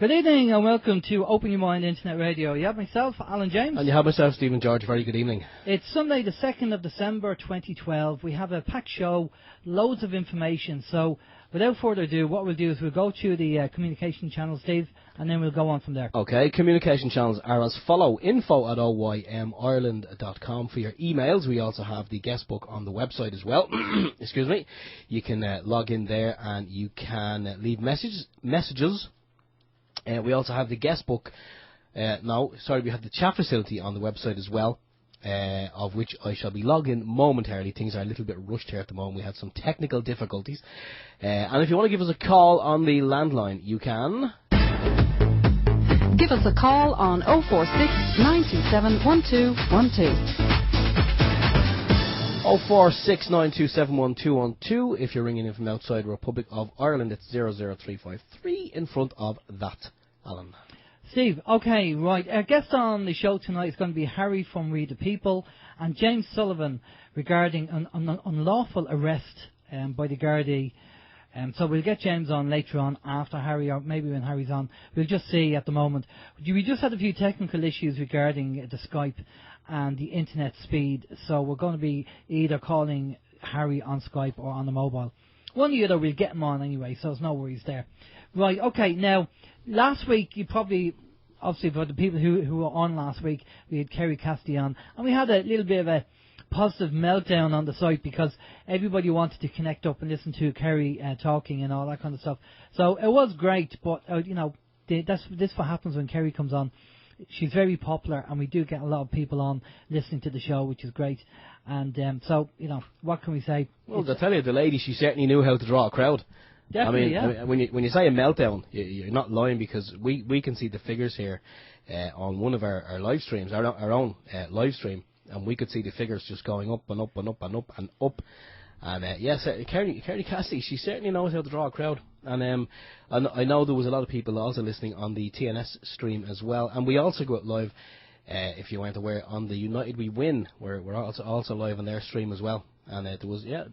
Good evening and welcome to Open Your Mind Internet Radio. You have myself, Alan James. And you have myself, Stephen George. Very good evening. It's Sunday the 2nd of December 2012. We have a packed show, loads of information. So without further ado, what we'll do is we'll go through the communication channels, Steve, and then we'll go on from there. Okay, communication channels are as follow. info@oymireland.com for your emails. We also have the guest book on the website as well. Excuse me. You can log in there and you can leave messages. We also have the guest book. We have the chat facility on the website as well, of which I shall be logging momentarily. Things are a little bit rushed here at the moment. We had some technical difficulties. And if you want to give us a call on the landline, you can. Give us a call on 046 927 1212. 046 927 1212. If you're ringing in from outside the Republic of Ireland, it's 00353 in front of that. Alan. Steve, okay, right. Our guest on the show tonight is going to be Harry from We the People and James Sullivan regarding an unlawful arrest by the Garda. So we'll get James on later on after Harry, or maybe when Harry's on. We'll just see at the moment. We just had a few technical issues regarding the Skype and the internet speed, so we're going to be either calling Harry on Skype or on the mobile. One of the other, we'll get him on anyway, so there's no worries there. Right, okay, now, last week, you probably, obviously for the people who were on last week, we had Kerry Cassidy on, and we had a little bit of a positive meltdown on the site because everybody wanted to connect up and listen to Kerry talking and all that kind of stuff. So it was great, but, this what happens when Kerry comes on. She's very popular, and we do get a lot of people on listening to the show, which is great. And what can we say? Well, to tell you, the lady, she certainly knew how to draw a crowd. Definitely, I mean, when you say a meltdown, you're not lying, because we can see the figures here on one of our live streams, our own live stream, and we could see the figures just going up and up and up and up and up. And yes, Kerry Cassidy, she certainly knows how to draw a crowd. And I know there was a lot of people also listening on the TNS stream as well. And we also go out live, if you weren't aware, on the United We Win. We're also live on their stream as well. And there was a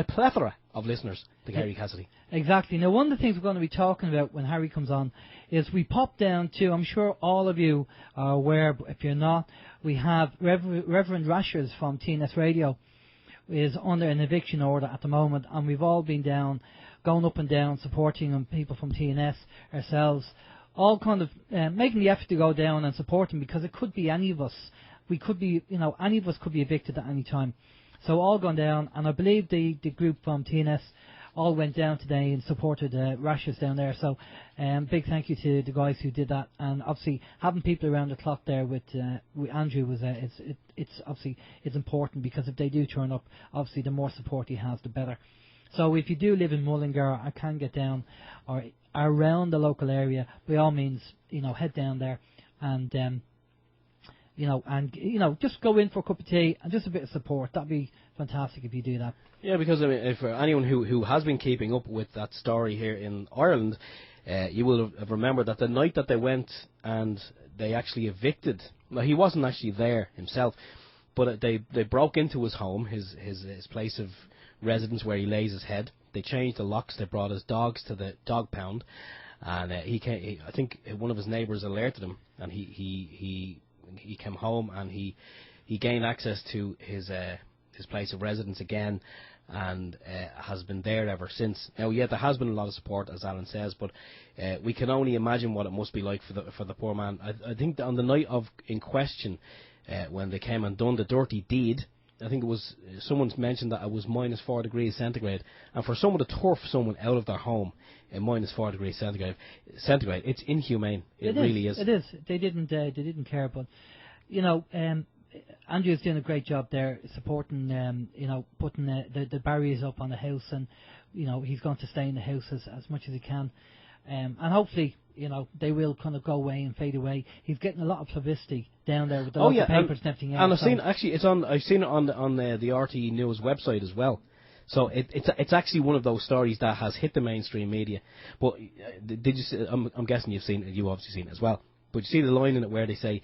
plethora of listeners to Kerry Cassidy. Exactly. Now, one of the things we're going to be talking about when Harry comes on is we pop down to, I'm sure all of you are aware, but if you're not, we have Reverend Rashers from TNS Radio is under an eviction order at the moment, and we've all been going up and down, supporting people from TNS, ourselves, all kind of making the effort to go down and support him, because it could be any of us. We could be, any of us could be evicted at any time. So all gone down, and I believe the group from TNS all went down today and supported Rashers down there. So big thank you to the guys who did that, and obviously having people around the clock there with Andrew was it's important, because if they do turn up, obviously the more support he has, the better. So if you do live in Mullingar, I can get down or around the local area, by all means, head down there and just go in for a cup of tea and just a bit of support. That'd be fantastic if you do that. Yeah, because I mean, if for anyone who has been keeping up with that story here in Ireland, you will have remembered that the night that they went and they actually evicted. Well, he wasn't actually there himself, but they broke into his home, his place of residence where he lays his head. They changed the locks. They brought his dogs to the dog pound, and I think one of his neighbours alerted him, and he came home and he gained access to his place of residence again, and has been there ever since. Now, yeah, there has been a lot of support, as Alan says, but we can only imagine what it must be like for the poor man. I think that on the night in question, when they came and done the dirty deed, I think it was someone's mentioned that it was minus 4 degrees centigrade, and for someone to turf someone out of their home in minus 4 degrees centigrade, it's inhumane. It really is. It is. They didn't care, but Andrew's doing a great job there, supporting, putting the barriers up on the house, and he's going to stay in the house as much as he can, and hopefully they will kind of go away and fade away. He's getting a lot of publicity down there with the local papers and everything else. And I've seen it on the RT News website as well. So it's actually one of those stories that has hit the mainstream media. But did you? I'm guessing you've obviously seen it as well. But you see the line in it where they say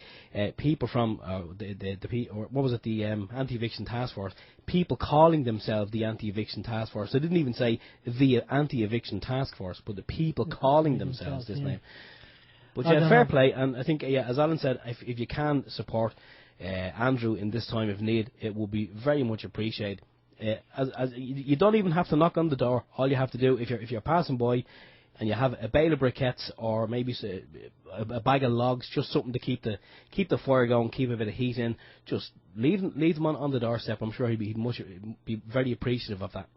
people from the anti-eviction task force, people calling themselves the anti-eviction task force. So they didn't even say the anti-eviction task force, but the people calling themselves this name. But yeah, fair play, and I think as Alan said, if you can support Andrew in this time of need, it will be very much appreciated. As you don't even have to knock on the door. All you have to do, if you're passing by, and you have a bale of briquettes or maybe a bag of logs, just something to keep the fire going, keep a bit of heat in, just leave them on the doorstep. I'm sure he'd be very appreciative of that.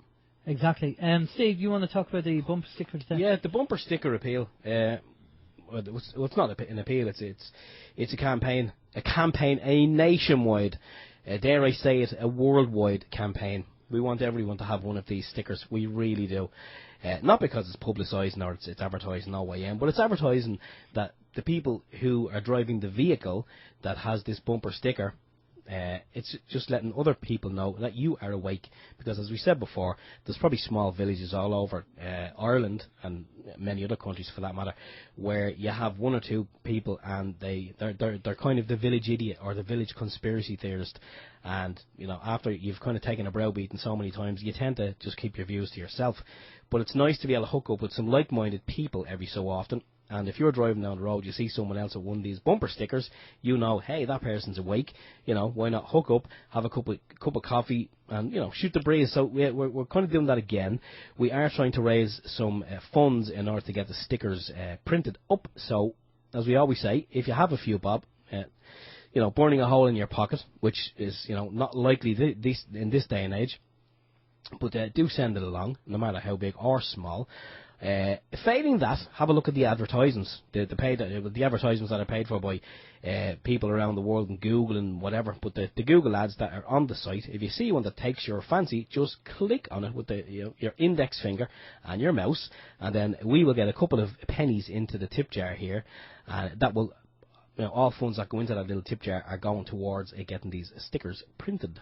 Exactly. Steve, you want to talk about the bumper sticker today? Yeah, the bumper sticker appeal. It's not an appeal. It's a campaign, a nationwide, dare I say it, a worldwide campaign. We want everyone to have one of these stickers. We really do. Not because it's publicising or it's advertising OYM, but it's advertising that the people who are driving the vehicle that has this bumper sticker, it's just letting other people know that you are awake. Because as we said before, there's probably small villages all over Ireland and many other countries for that matter, where you have one or two people and they're kind of the village idiot or the village conspiracy theorist. And after you've kind of taken a browbeating so many times, you tend to just keep your views to yourself. But it's nice to be able to hook up with some like-minded people every so often. And if you're driving down the road, you see someone else with one of these bumper stickers, hey, that person's awake. Why not hook up, have a cup of coffee, and shoot the breeze. So we're kind of doing that again. We are trying to raise some funds in order to get the stickers printed up. So, as we always say, if you have a few bob, burning a hole in your pocket, which is not likely in this day and age. But do send it along, no matter how big or small. Failing that, have a look at the advertisements, the advertisements that are paid for by people around the world in Google and whatever. But the Google ads that are on the site, if you see one that takes your fancy, just click on it with your index finger and your mouse, and then we will get a couple of pennies into the tip jar here, and that will, all funds that go into that little tip jar are going towards getting these stickers printed.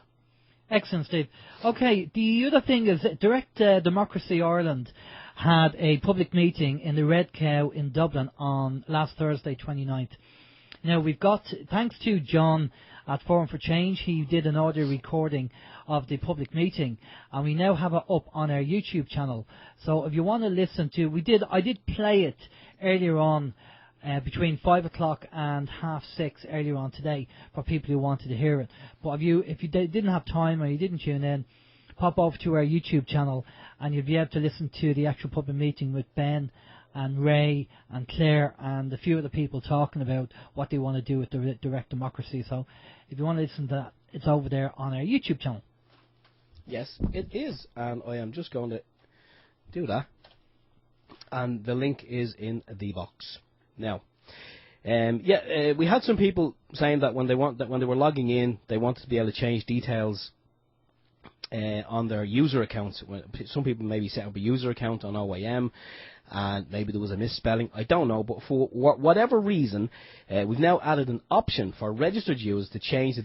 Excellent, Steve. Okay, the other thing is Direct Democracy Ireland had a public meeting in the Red Cow in Dublin on last Thursday, 29th. Now, we've got, thanks to John at Forum for Change, he did an audio recording of the public meeting, and we now have it up on our YouTube channel. So if you want to listen to, I did play it earlier on, between 5 o'clock and 6:30 earlier on today for people who wanted to hear it. But if you didn't have time or you didn't tune in, pop over to our YouTube channel and you'll be able to listen to the actual public meeting with Ben and Ray and Claire and a few other people talking about what they want to do with the Direct Democracy. So if you want to listen to that, it's over there on our YouTube channel. Yes, it is, and I am just going to do that. And the link is in the box. Now, we had some people saying that when they were logging in, they wanted to be able to change details on their user accounts. Some people maybe set up a user account on OYM, and maybe there was a misspelling. I don't know, but for whatever reason, we've now added an option for registered users to change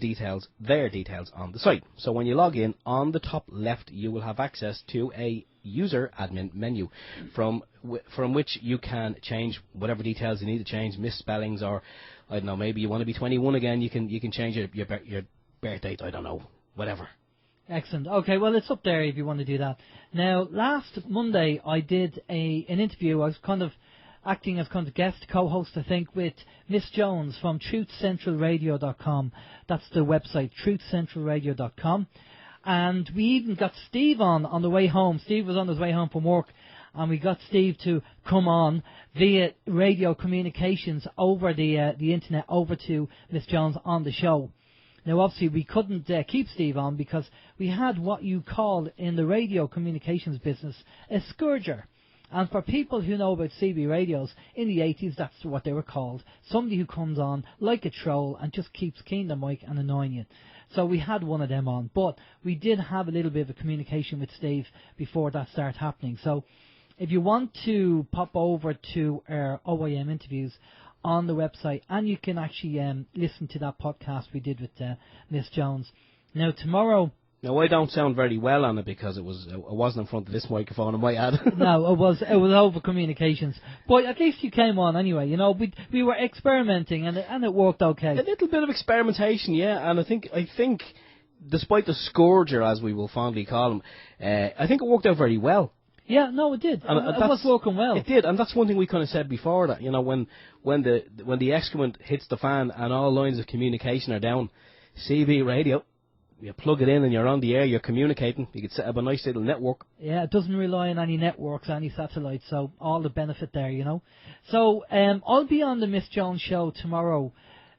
their details on the site. So when you log in, on the top left, you will have access to a user admin menu from which you can change whatever details you need to change, misspellings, or I don't know, maybe you want to be 21 again. You can change your birth date. I don't know, whatever. Excellent. Okay, well, it's up there if you want to do that. Now, last Monday I did an interview. I was kind of acting as kind of guest co-host, I think, with Miss Jones from truthcentralradio.com. That's the website, truthcentralradio.com. And we even got Steve on the way home. Steve was on his way home from work, and we got Steve to come on via radio communications over the internet over to Miss Jones on the show. Now, obviously, we couldn't keep Steve on because we had what you call in the radio communications business a scourger. And for people who know about CB radios, in the 80s, that's what they were called. Somebody who comes on like a troll and just keeps keying the mic and annoying you. So we had one of them on. But we did have a little bit of a communication with Steve before that started happening. So if you want to pop over to our OYM interviews on the website, and you can actually listen to that podcast we did with Miss Jones. Now, tomorrow... Now, I don't sound very well on it because it wasn't in front of this microphone, I might add. No, it was over communications. But at least you came on anyway. You know, we were experimenting and it worked okay. A little bit of experimentation, yeah, and I think, despite the scourger, as we will fondly call him, I think it worked out very well. Yeah, no, it did. And it was working well. It did, and that's one thing we kind of said before, that, you know, when the excrement hits the fan and all lines of communication are down, CB radio, you plug it in and you're on the air, you're communicating, you could set up a nice little network. Yeah, it doesn't rely on any networks, any satellites, so all the benefit there, you know. So I'll be on the Miss Jones show tomorrow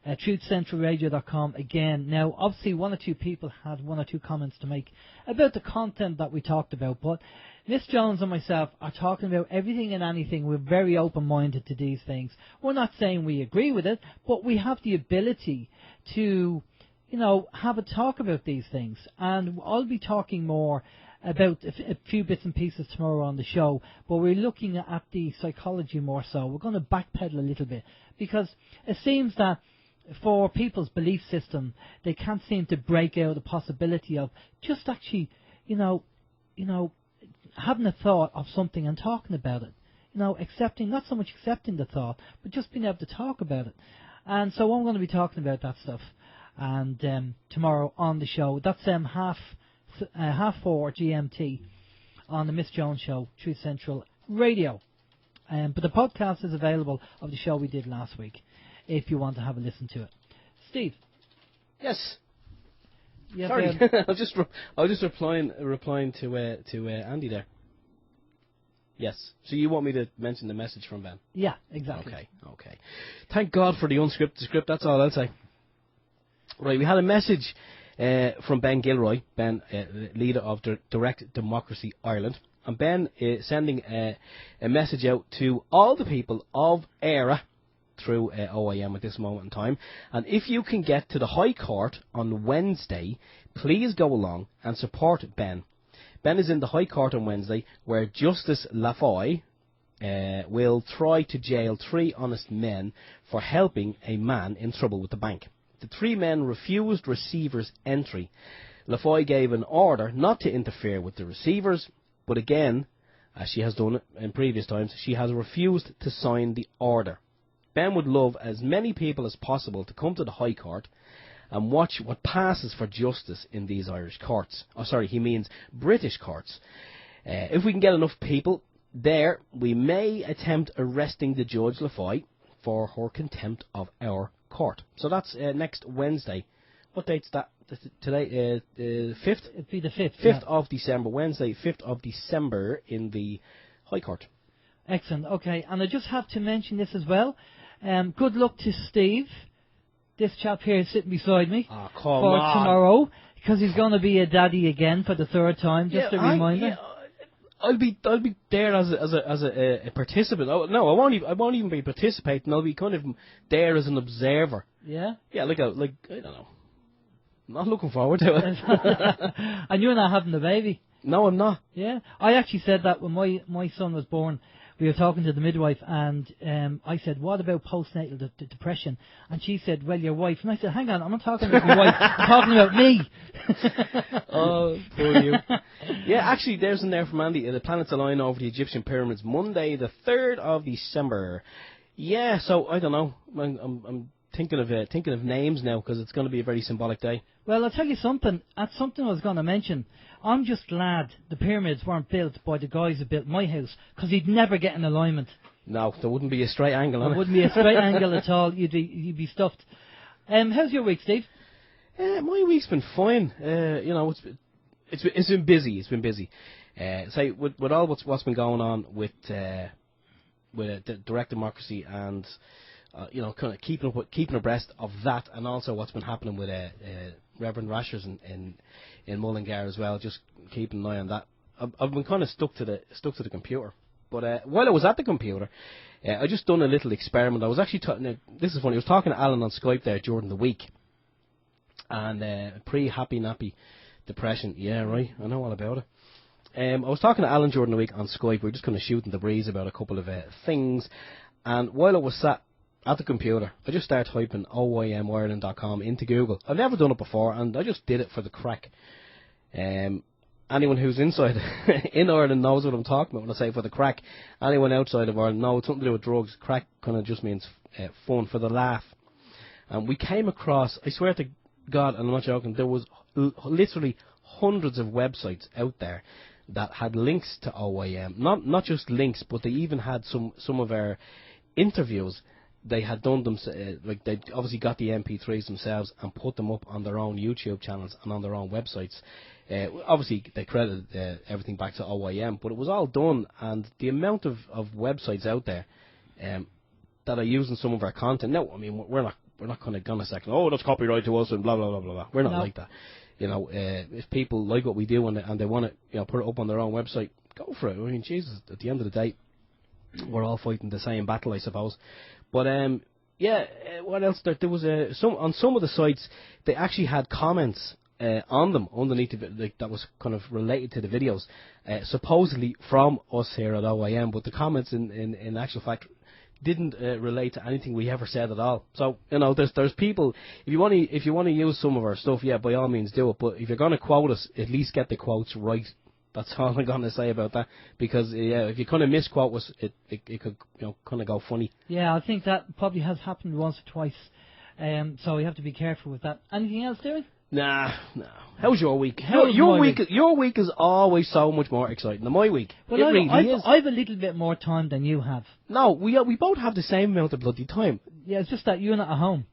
at truthcentralradio.com again. Now, obviously, one or two people had one or two comments to make about the content that we talked about, but Miss Jones and myself are talking about everything and anything. We're very open-minded to these things. We're not saying we agree with it, but we have the ability to, you know, have a talk about these things. And I'll be talking more about a few bits and pieces tomorrow on the show, but we're looking at the psychology more so. We're going to backpedal a little bit, because it seems that for people's belief system, they can't seem to break out the possibility of just actually, you know, having a thought of something and talking about it. You know, accepting, not so much accepting the thought, but just being able to talk about it. And so I'm going to be talking about that stuff. And tomorrow on the show, that's half 4 GMT on the Miss Jones show, Truth Central Radio. But the podcast is available of the show we did last week, if you want to have a listen to it. Steve. Yes. Yeah, sorry, I was just replying to Andy there. Yes. So you want me to mention the message from Ben? Yeah, exactly. Okay. Thank God for the unscripted script. That's all I'll say. Right, we had a message from Ben Gilroy, Ben, leader of Direct Democracy Ireland, and Ben is sending a message out to all the people of Éire through OYM at this moment in time. And if you can get to the High Court on Wednesday, please go along and support Ben. Ben is in the High Court on Wednesday, where Justice Laffoy will try to jail 3 honest men for helping a man in trouble with the bank. The 3 men refused receivers' entry. Laffoy gave an order not to interfere with the receivers, but again, as she has done in previous times, she has refused to sign the order. Ben would love as many people as possible to come to the High Court and watch what passes for justice in these Irish courts. Oh, sorry, he means British courts. If we can get enough people there, we may attempt arresting the Judge Laffoy for her contempt of our court. So that's next Wednesday. What date's that? Today, 5th? It'd be the 5th. 5th of December, Wednesday, 5th of December in the High Court. Excellent, okay. And I just have to mention this as well. Good luck to Steve. This chap here is sitting beside me for tomorrow, because he's going to be a daddy again for the 3rd time. Just a reminder. I'll be there as a participant. Oh, no, I won't even be participating. I'll be kind of there as an observer. Yeah. Yeah, like I don't know. I'm not looking forward to it. And you're not having the baby. No, I'm not. Yeah, I actually said that when my son was born. We were talking to the midwife, and I said, what about postnatal depression? And she said, well, your wife. And I said, hang on, I'm not talking about my wife, I'm talking about me. Oh, poor you. Yeah, actually, there's in there from Andy, the planets align over the Egyptian pyramids, Monday, the 3rd of December. Yeah, so, I don't know, I'm thinking of names now, because it's going to be a very symbolic day. Well, I'll tell you something. That's something I was going to mention. I'm just glad the pyramids weren't built by the guys who built my house, because he'd never get an alignment. No, there wouldn't be a straight angle on it. There wouldn't be a straight angle at all. You'd be stuffed. How's your week, Steve? My week's been fine. You know, it's been busy. It's been busy. Say with all what's been going on with direct democracy and you know, kind of keeping abreast of that, and also what's been happening with Reverend Rashers in Mullingar as well. Just keeping an eye on that. I've been kind of stuck to the computer. But while I was at the computer, I just done a little experiment. I was actually this is funny. I was talking to Alan on Skype there during the week, and pre-happy nappy depression. Yeah, right. I know all about it. I was talking to Alan during the week on Skype. We were just kind of shooting the breeze about a couple of things, and while I was sat at the computer, I just started typing OYM Ireland.com into Google. I've never done it before, and I just did it for the crack. Anyone who's inside in Ireland knows what I'm talking about when I say for the crack. Anyone outside of Ireland knows it's something to do with drugs. Crack kind of just means fun, for the laugh. And we came across, I swear to God, and I'm not joking, there was literally hundreds of websites out there that had links to OYM. Not just links, but they even had some of our interviews. They had done them, like they obviously got the MP3s themselves and put them up on their own YouTube channels and on their own websites. Obviously, they credited everything back to OYM, but it was all done, and the amount of websites out there that are using some of our content. No, I mean, we're not kind of gonna say, oh, that's copyright to us and blah blah blah blah blah. We're not like that. You know, if people like what we do and they want to, put it up on their own website, go for it. I mean, Jesus, at the end of the day, we're all fighting the same battle, I suppose. But what else? There was on some of the sites they actually had comments on them underneath that was kind of related to the videos, supposedly from us here at OYM, but the comments in actual fact didn't relate to anything we ever said at all. So there's people. If you want to use some of our stuff, yeah, by all means do it. But if you're going to quote us, at least get the quotes right. That's all I'm going to say about that. Because if you kind of misquote us, it could kind of go funny. Yeah, I think that probably has happened once or twice. So you have to be careful with that. Anything else, Darren? Nah. How's your week? Your week is always so much more exciting than my week. Well, I've a little bit more time than you have. No, we both have the same amount of bloody time. Yeah, it's just that you're not at home.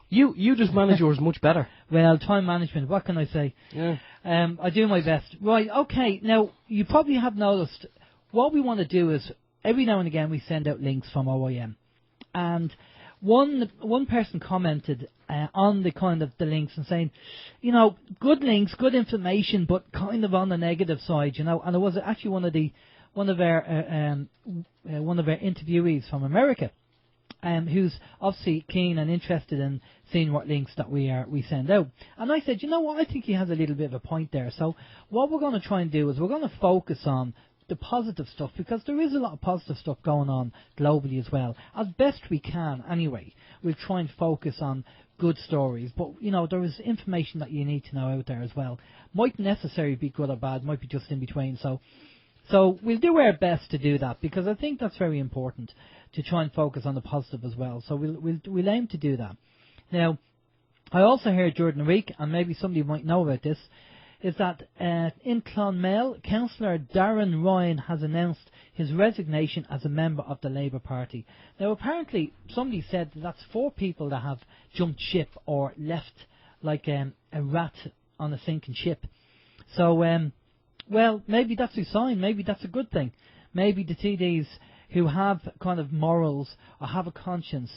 You just manage yours much better. Well, time management, what can I say? Yeah. I do my best. Right, okay, now, you probably have noticed, what we want to do is, every now and again we send out links from OYM. And one person commented on the kind of the links and saying, good links, good information, but kind of on the negative side, and it was actually one of our interviewees from America, who's obviously keen and interested in seeing what links that we send out. And I said, what, I think he has a little bit of a point there. So what we're going to try and do is we're going to focus on the positive stuff, because there is a lot of positive stuff going on globally as well. As best we can, anyway, we'll try and focus on good stories. But, there is information that you need to know out there as well. Mightn't necessarily be good or bad, might be just in between. So we'll do our best to do that, because I think that's very important, to try and focus on the positive as well. So we'll aim to do that. Now, I also heard during the week, and maybe somebody might know about this, is that in Clonmel, Councillor Darren Ryan has announced his resignation as a member of the Labour Party. Now, apparently, somebody said that's 4 people that have jumped ship or left like a rat on a sinking ship. So, well, maybe that's a sign. Maybe that's a good thing. Maybe the TDs who have kind of morals or have a conscience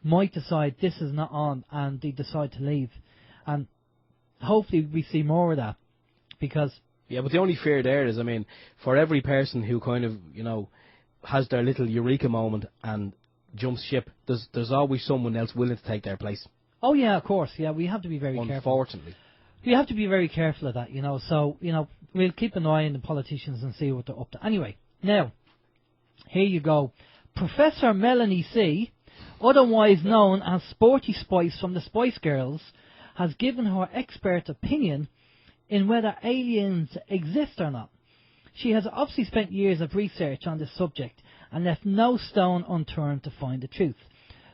might decide this is not on, and they decide to leave. And hopefully we see more of that, because... Yeah, but the only fear there is, I mean, for every person who kind of, has their little eureka moment and jumps ship, there's always someone else willing to take their place. Oh, yeah, of course. Yeah, we have to be very careful. Unfortunately. We have to be very careful of that, So, we'll keep an eye on the politicians and see what they're up to. Anyway, now, here you go. Professor Melanie C., otherwise known as Sporty Spice from the Spice Girls, has given her expert opinion in whether aliens exist or not. She has obviously spent years of research on this subject and left no stone unturned to find the truth.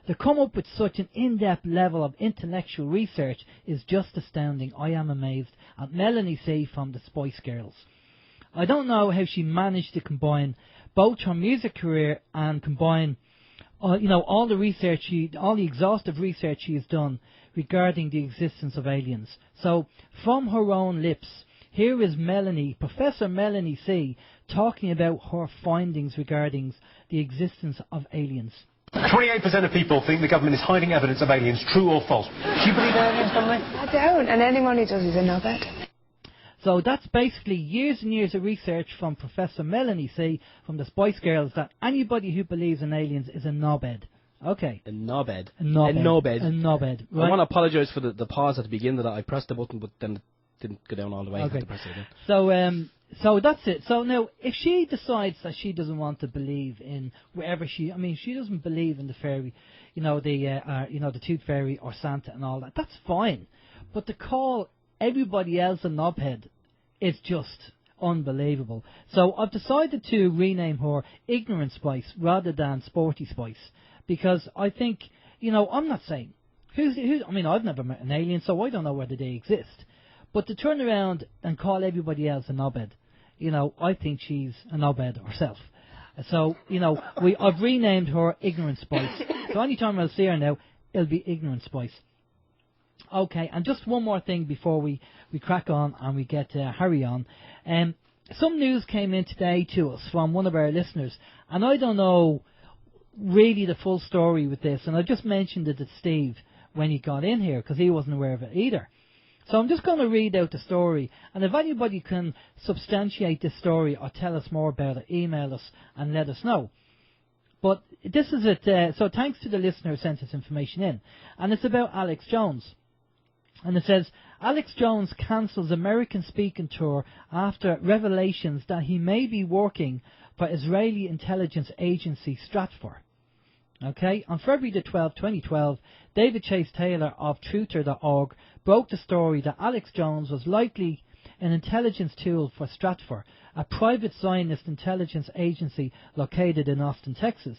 To come up with such an in-depth level of intellectual research is just astounding. I am amazed at Melanie C. from the Spice Girls. I don't know how she managed to combine both her music career and combine all the exhaustive research she has done regarding the existence of aliens. So, from her own lips, here is Professor Melanie C., talking about her findings regarding the existence of aliens. 28% of people think the government is hiding evidence of aliens, true or false. Do you believe aliens, Melanie? I don't, and anyone who does is a knobhead. So that's basically years and years of research from Professor Melanie C. from the Spice Girls, that anybody who believes in aliens is a knobhead. Okay. A knobhead. A knobhead. Right? I want to apologise for the pause at the beginning of that. I pressed the button, but then it didn't go down all the way. Okay. I had to press it again. So that's it. So now, if she decides that she doesn't want to believe in wherever she doesn't believe in the fairy, the Tooth Fairy or Santa and all that, that's fine. But to call everybody else a knobhead is just unbelievable. So I've decided to rename her Ignorant Spice rather than Sporty Spice, because I think, I'm not saying, I mean, I've never met an alien, so I don't know whether they exist. But to turn around and call everybody else a knobhead, I think she's a knobhead herself. So, I've renamed her Ignorant Spice. So anytime I'll see her now, it'll be Ignorant Spice. Okay, and just one more thing before we crack on and we get Harry on. Some news came in today to us from one of our listeners, and I don't know really the full story with this, and I just mentioned it to Steve when he got in here, because he wasn't aware of it either. So I'm just going to read out the story, and if anybody can substantiate this story or tell us more about it, email us and let us know. But this is it, so thanks to the listener who sent this information in, and it's about Alex Jones. And it says, Alex Jones cancels American speaking tour after revelations that he may be working for Israeli intelligence agency Stratfor. Okay, on February the 12th, 2012, David Chase Taylor of Truther.org broke the story that Alex Jones was likely an intelligence tool for Stratfor, a private Zionist intelligence agency located in Austin, Texas.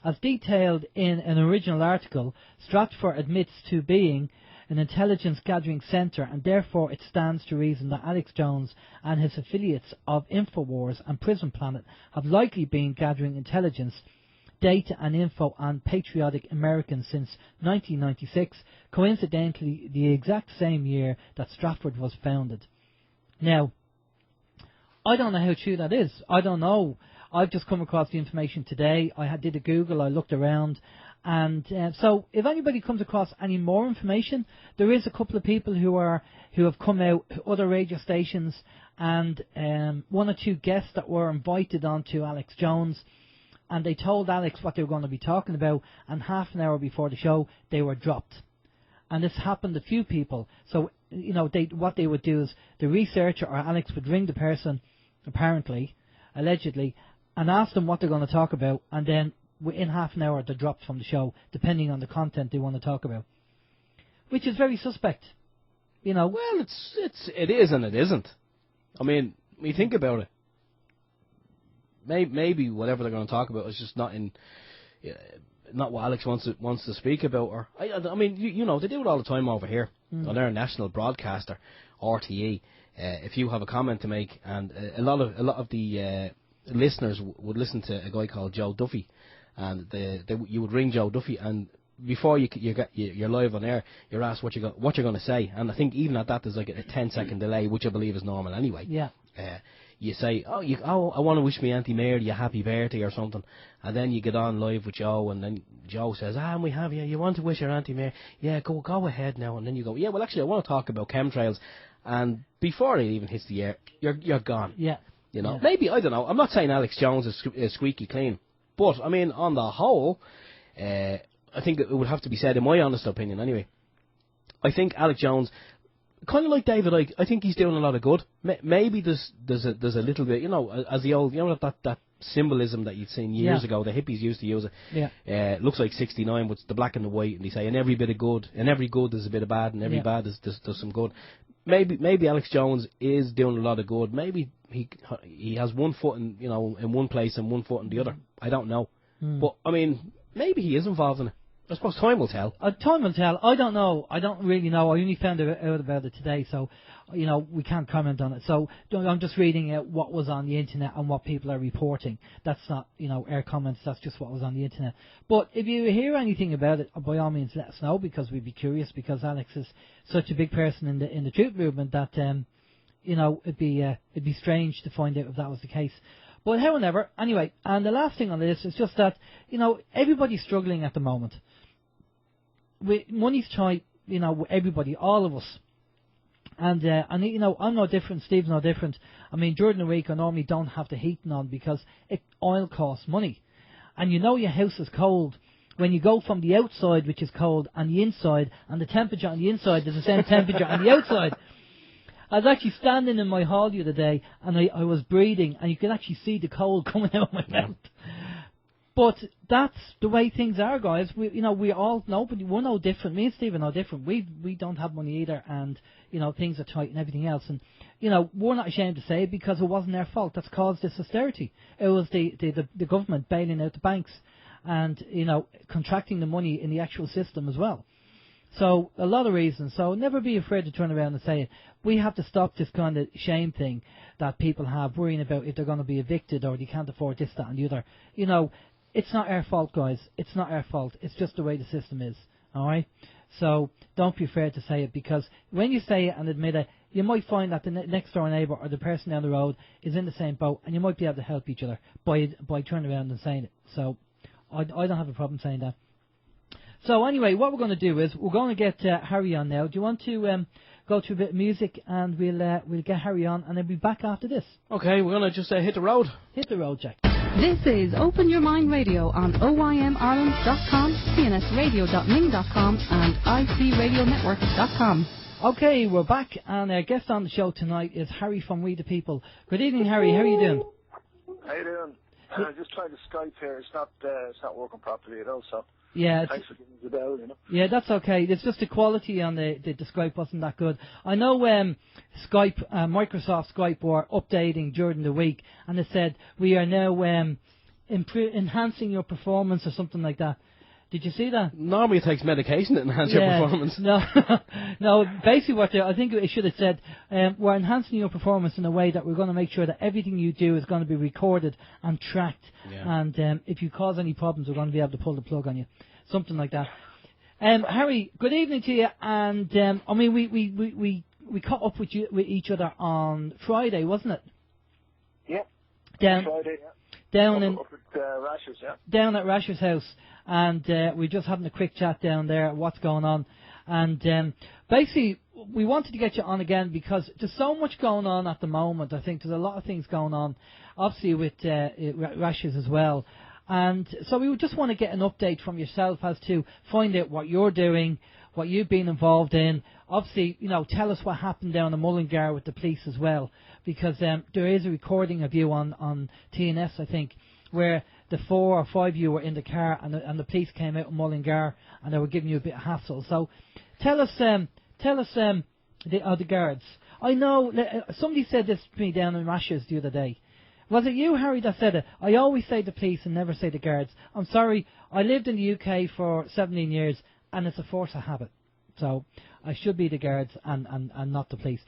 As detailed in an original article, Stratfor admits to being an intelligence gathering centre, and therefore it stands to reason that Alex Jones and his affiliates of InfoWars and Prison Planet have likely been gathering intelligence, data and info on patriotic Americans since 1996, coincidentally the exact same year that Stratfor was founded. Now, I don't know how true that is. I don't know. I've just come across the information today. I did a Google, I looked around, and so if anybody comes across any more information, there is a couple of people who have come out, other radio stations, and one or two guests that were invited onto Alex Jones, and they told Alex what they were going to be talking about, and half an hour before the show they were dropped. And this happened to a few people. So what they would do is the researcher or Alex would ring the person, apparently, allegedly, and ask them what they're going to talk about, and then within half an hour they're dropped from the show, depending on the content they want to talk about, which is very suspect. Well, it is and it isn't. I mean, when you think about it, maybe whatever they're going to talk about is just not what Alex wants to speak about. Or I mean, they do it all the time over here on our national broadcaster, RTE. If you have a comment to make, and a lot of the listeners would listen to a guy called Joe Duffy, and you would ring Joe Duffy, and before you're live on air, you're asked what you're going to say, and I think even at that there's like a 10-second delay, which I believe is normal anyway. Yeah. You say, I want to wish me Auntie Mary a happy birthday or something, and then you get on live with Joe, and then Joe says, and we have you want to wish your Auntie Mary, yeah, go ahead now, and then you go, yeah, well actually I want to talk about chemtrails, and before it even hits the air, you're gone. Yeah. Maybe, I don't know, I'm not saying Alex Jones is squeaky clean, but I mean, on the whole, I think it would have to be said, in my honest opinion anyway, I think Alex Jones, kind of like David Icke, I think he's doing a lot of good. Maybe there's a little bit, as the old, that symbolism that you'd seen years ago, the hippies used to use it. Yeah. Looks like 69, but it's the black and the white, and they say, in every bit of good, in every good there's a bit of bad, and every bad does some good. Maybe Alex Jones is doing a lot of good. Maybe he has one foot in one place and one foot in the other. I don't know, but I mean, maybe he is involved in it. I suppose time will tell. Time will tell. I don't know. I don't really know. I only found out about it today, so we can't comment on it. So I'm just reading out what was on the internet and what people are reporting. That's not our comments. That's just what was on the internet. But if you hear anything about it, by all means let us know, because we'd be curious. Because Alex is such a big person in the truth movement that it'd be strange to find out if that was the case. But however, anyway, and the last thing on this is just that everybody's struggling at the moment. Money's tight, everybody, all of us. And I'm no different, Steve's no different. I mean, during the week I normally don't have the heating on because oil costs money. And your house is cold when you go from the outside, which is cold, and the inside, and the temperature on the inside is the same temperature on the outside. I was actually standing in my hall the other day, and I was breathing, and you could actually see the cold coming out of my mouth. But that's the way things are, guys. We're no different. Me and Steve are no different. We don't have money either, and things are tight and everything else. And we're not ashamed to say it because it wasn't their fault. That's caused this austerity. It was the government bailing out the banks, and contracting the money in the actual system as well. So a lot of reasons. So never be afraid to turn around and say it. We have to stop this kind of shame thing that people have, worrying about if they're going to be evicted or they can't afford this, that, and the other. It's not our fault, guys. It's not our fault. It's just the way the system is. All right? So don't be afraid to say it, because when you say it and admit it, you might find that the next door neighbour or the person down the road is in the same boat, and you might be able to help each other by turning around and saying it. So I don't have a problem saying that. So anyway, what we're going to do is we're going to get Harry on now. Do you want to go to a bit of music, and we'll get Harry on, and then be back after this? Okay, we're going to just hit the road. Hit the road, Jack. This is Open Your Mind Radio on OYMIreland.com, CNSRadio.ning.com and ICRadioNetwork.com. Okay, we're back, and our guest on the show tonight is Harry from We the People. Good evening, Harry. How are you doing? How you doing? I'm just trying to Skype here. It's not working properly at all, so yeah, thanks for giving me the bell, Yeah, that's okay. It's just the quality on the Skype wasn't that good. I know Skype, Microsoft Skype were updating during the week, and it said, we are now enhancing your performance or something like that. Did you see that? Normally it takes medication to enhance your performance. No, basically I think it should have said, we're enhancing your performance in a way that we're going to make sure that everything you do is going to be recorded and tracked. Yeah. And if you cause any problems, we're going to be able to pull the plug on you. Something like that. Harry, good evening to you. And we caught up with each other on Friday, wasn't it? Yeah. Friday, yeah. Down up at Rashers, yeah. Down at Rashers' house, and we're just having a quick chat down there, what's going on. And basically, we wanted to get you on again because there's so much going on at the moment. I think there's a lot of things going on, obviously with Rashers as well. And so we would just want to get an update from yourself as to find out what you're doing, what you've been involved in. Obviously, tell us what happened down in Mullingar with the police as well, because there is a recording of you on TNS, I think, where the 4 or 5 of you were in the car and the police came out in Mullingar and they were giving you a bit of hassle. So tell us the guards. I know somebody said this to me down in Rashers the other day. Was it you, Harry, that said it? I always say the police and never say the guards. I'm sorry, I lived in the UK for 17 years and it's a force of habit. So I should be the guards and not the police.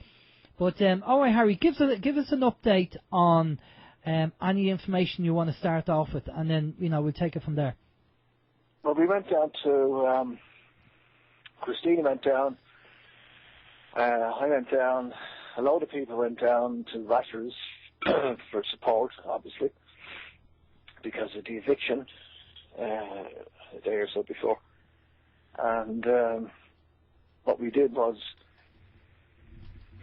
But all right, Harry, give us an update on any information you want to start off with, and then we'll take it from there. Well, we went down to Christine went down. I went down. A load of people went down to Rashers for support, obviously, because of the eviction a day or so before. And what we did was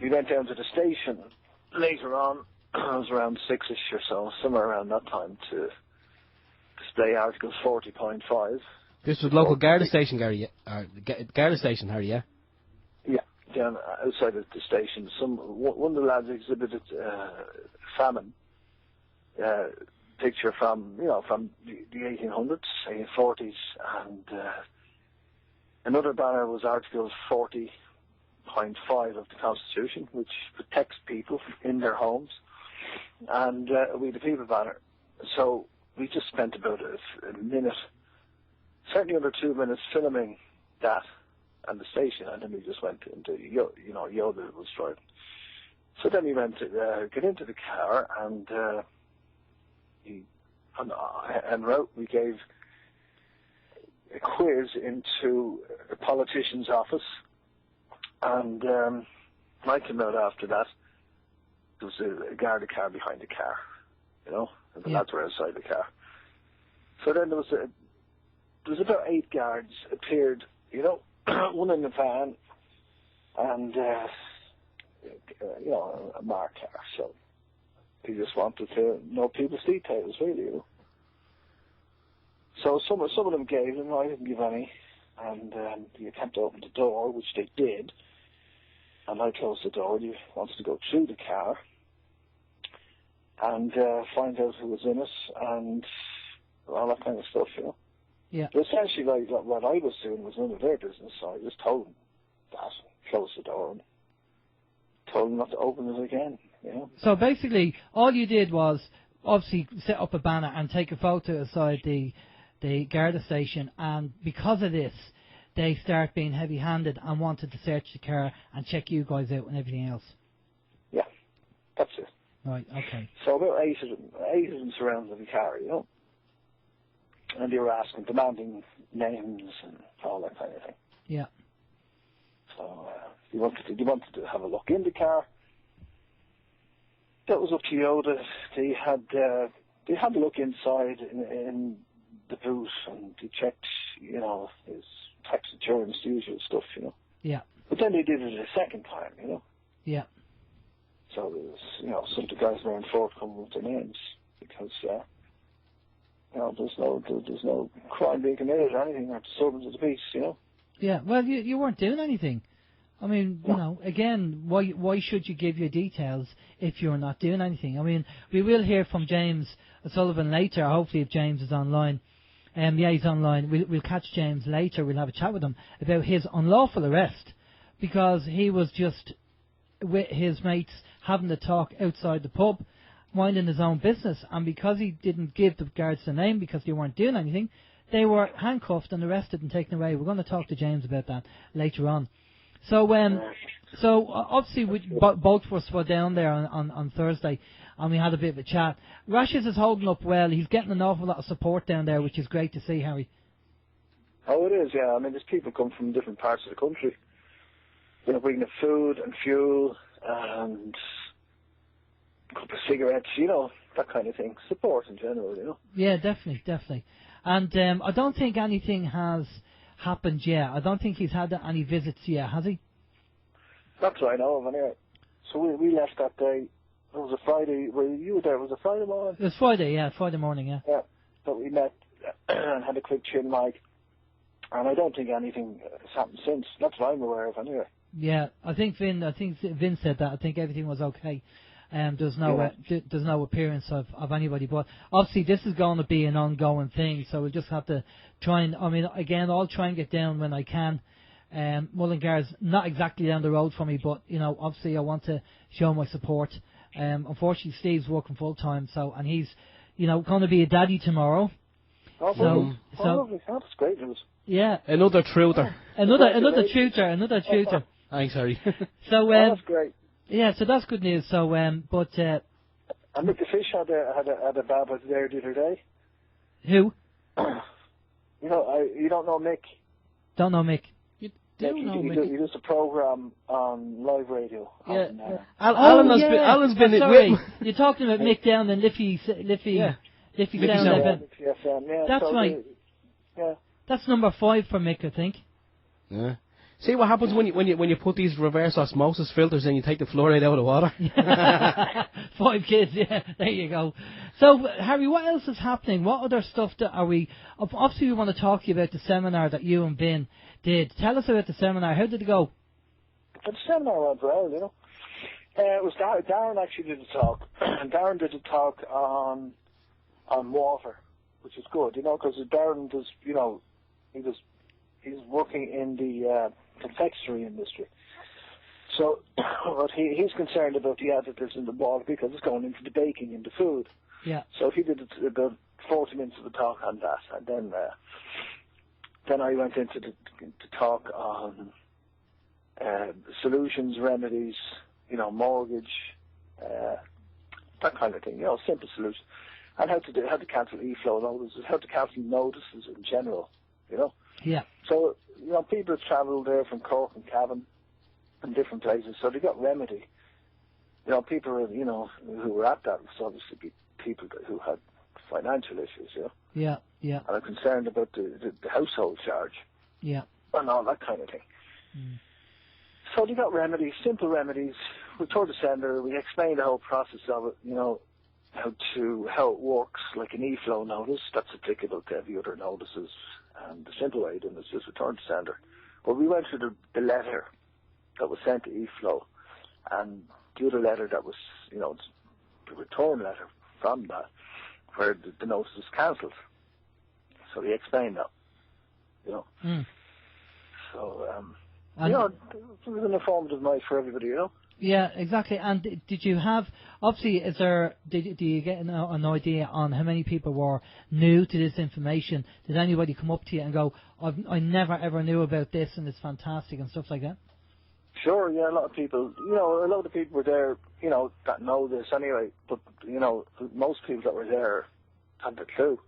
we went down to the station later on. It was around 6ish or so, somewhere around that time, to display Article 40.5. This was local Garda station, Gary. Garda station, Harry, yeah? Yeah, down outside of the station. One of the lads exhibited famine picture from the 1800s, 1840s, and another banner was Article 40.5 of the Constitution, which protects people in their homes, and We the People banner. So we just spent about a minute, certainly under 2 minutes, filming that and the station, and then we just went into Yoda was driving. So then we went to get into the car, and en route we gave a quiz into a politician's office, and I came out after that. There was a Garda car behind the car, and the lads were outside the car. So then there was about 8 guards appeared, one in the van, and a marked car. So he just wanted to know people's details, really. So some of them gave them, I didn't give any, and he attempted to open the door, which they did, and I closed the door. He wanted to go through the car and find out who was in it, and all that kind of stuff, you know. Yeah. But essentially, like, what I was doing was none of their business, so I just told them that, closed the door, and told them not to open it again, you know. So basically, all you did was obviously set up a banner and take a photo outside the Garda station, and because of this, they start being heavy-handed and wanted to search the car and check you guys out and everything else. Yeah, that's it. Right, okay. So about eight of them surrounded the car, you know. And they were demanding names and all that kind of thing. Yeah. So they wanted to have a look in the car. That was up to you. They had a look inside in the boot, and they checked, you know, his tax insurance, the usual stuff, you know. Yeah. But then they did it a second time, you know. Yeah. So there was, you know, some of the guys weren't forthcoming with their names because, you know, there's no crime being committed or anything, or disturbance of the peace, you know. Yeah. Well, you weren't doing anything. I mean, you know, again, why should you give your details if you're not doing anything? I mean, we will hear from James Sullivan later, hopefully if James is online. Yeah, he's online. We'll catch James later. We'll have a chat with him about his unlawful arrest, because he was just with his mates having the talk outside the pub, minding his own business, and because he didn't give the guards the name because they weren't doing anything, they were handcuffed and arrested and taken away. We're going to talk to James about that later on. So, obviously, both of us were down there on Thursday, and we had a bit of a chat. Rashers is holding up well. He's getting an awful lot of support down there, which is great to see, Harry. Oh, it is, yeah. I mean, there's people come from different parts of the country. You know, bringing food and fuel and a couple of cigarettes, you know, that kind of thing. Support in general, you know. Yeah, definitely. And I don't think anything has happened yet. I don't think he's had any visits yet, has he? That's what I know of, anyway. So we left that day. It was a Friday. You were there. Was it Friday morning? It was Friday, yeah. Friday morning, yeah. Yeah. But we met and had a quick chin mic. And I don't think anything has happened since. That's what I'm aware of, anyway. Yeah, I think Vin said that. I think everything was okay. There's no appearance of anybody. But obviously, this is going to be an ongoing thing. So we'll just have to try and. I mean, again, I'll try and get down when I can. Mullingar's not exactly down the road from me, but you know, obviously, I want to show my support. Unfortunately, Steve's working full time, and he's, you know, going to be a daddy tomorrow. Oh, lovely. That's great news. Yeah. Another truther. Another tutor. Thanks, Harry. So, that's great. Yeah, so that's good news. So, and Mick the Fish had a baba there the other day. Who? You know, you don't know Mick. Don't know Mick. You do know Mick. He does a program on live radio. Yeah. Alan's been sorry. You're talking about Mick down in Liffey Sound. Yeah, that's right. Yeah. That's number 5 for Mick, I think. Yeah. See what happens when you put these reverse osmosis filters in, you take the fluoride out of the water. 5 kids, yeah, there you go. So, Harry, what else is happening? What other stuff are we... Obviously, we want to talk to you about the seminar that you and Ben did. Tell us about the seminar. How did it go? The seminar went well, you know. It was Darren actually did the talk. Darren did a talk on water, which is good, you know, because Darren does, you know, he's working in the confectionery industry. So what he's concerned about the additives in the water because it's going into the baking and the food. Yeah. So he did about 40 minutes of the talk on that, and then I went into the talk on solutions, remedies, you know, mortgage, that kind of thing, you know, simple solutions, and how to cancel e-flow notices, how to cancel notices in general, you know. Yeah. So, you know, people have travelled there from Cork and Cavan and different places, so they got remedy. You know, people, you know, who were at that was obviously people who had financial issues, you know. Yeah, yeah. And are concerned about the household charge. Yeah. And all that kind of thing. Mm. So they got remedies, simple remedies. We toured the centre, we explained the whole process of it, you know, how it works, like an e-flow notice, that's applicable to every other notices. And the simple way then is just return to sender. But we went through the letter that was sent to e-flow and the other letter that was, the return letter from that, where the notice was cancelled. So he explained that, you know. Mm. So, you know, it was an informative night for everybody, you know. Yeah, exactly. And did you have, obviously, do you get an idea on how many people were new to this information? Did anybody come up to you and go, I never ever knew about this and it's fantastic and stuff like that? Sure, yeah, a lot of people, you know, a lot of people were there, you know, that know this anyway, but, you know, most people that were there had the clue.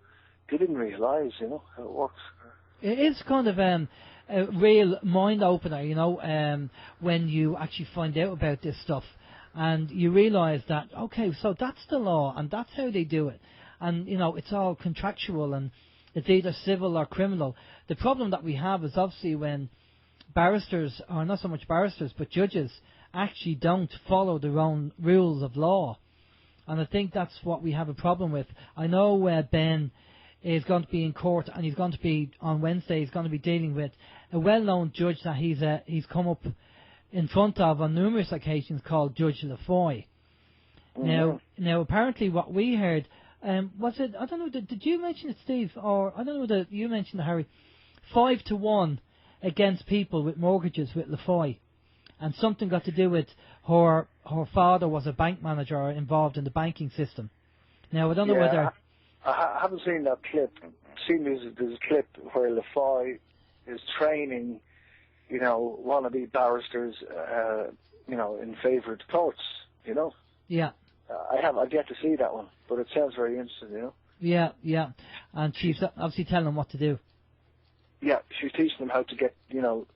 They didn't realise, you know, how it works. It is kind of a real mind opener, you know, when you actually find out about this stuff and you realise that, okay, so that's the law and that's how they do it. And, you know, it's all contractual and it's either civil or criminal. The problem that we have is obviously when barristers, or not so much barristers, but judges actually don't follow their own rules of law. And I think that's what we have a problem with. I know Ben is going to be in court, and he's going to be, on Wednesday, he's going to be dealing with a well-known judge that he's come up in front of on numerous occasions called Judge Laffoy. Mm-hmm. Now, apparently what we heard, was it, I don't know, did you mention it, Steve, or I don't know whether you mentioned it, Harry, 5-1 against people with mortgages with Laffoy, and something got to do with her father was a bank manager or involved in the banking system. Now, I don't know whether... I haven't seen that clip. There's a clip where Laffoy is training, you know, wannabe barristers, you know, in favoured courts, you know. Yeah. I've yet to see that one, but it sounds very interesting, you know. Yeah. And she's obviously telling them what to do. Yeah, she's teaching them how to get, you know,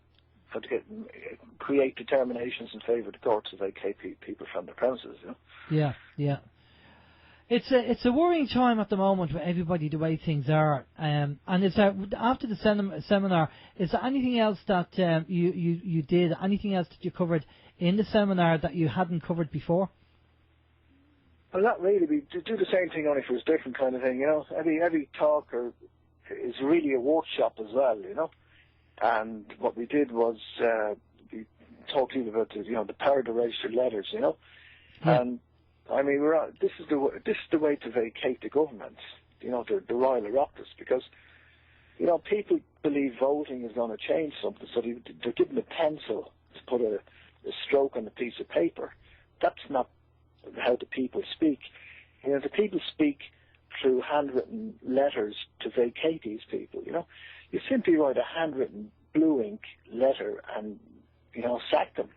create determinations in favour of the courts to vacate people from their premises, you know. Yeah. It's a worrying time at the moment with everybody the way things are. And is there, after the seminar, is there anything else that you did? Anything else that you covered in the seminar that you hadn't covered before? Well, not really. We do the same thing, only for a different kind of thing. You know, every talker is really a workshop as well. You know, and what we did was we talked to you about the power to register letters. You know, and I mean, this is the way to vacate the government, you know, the Oireachtas, because, you know, people believe voting is going to change something, so they're given a pencil to put a stroke on a piece of paper. That's not how the people speak. You know, the people speak through handwritten letters to vacate these people, you know. You simply write a handwritten blue ink letter and, you know, sack them.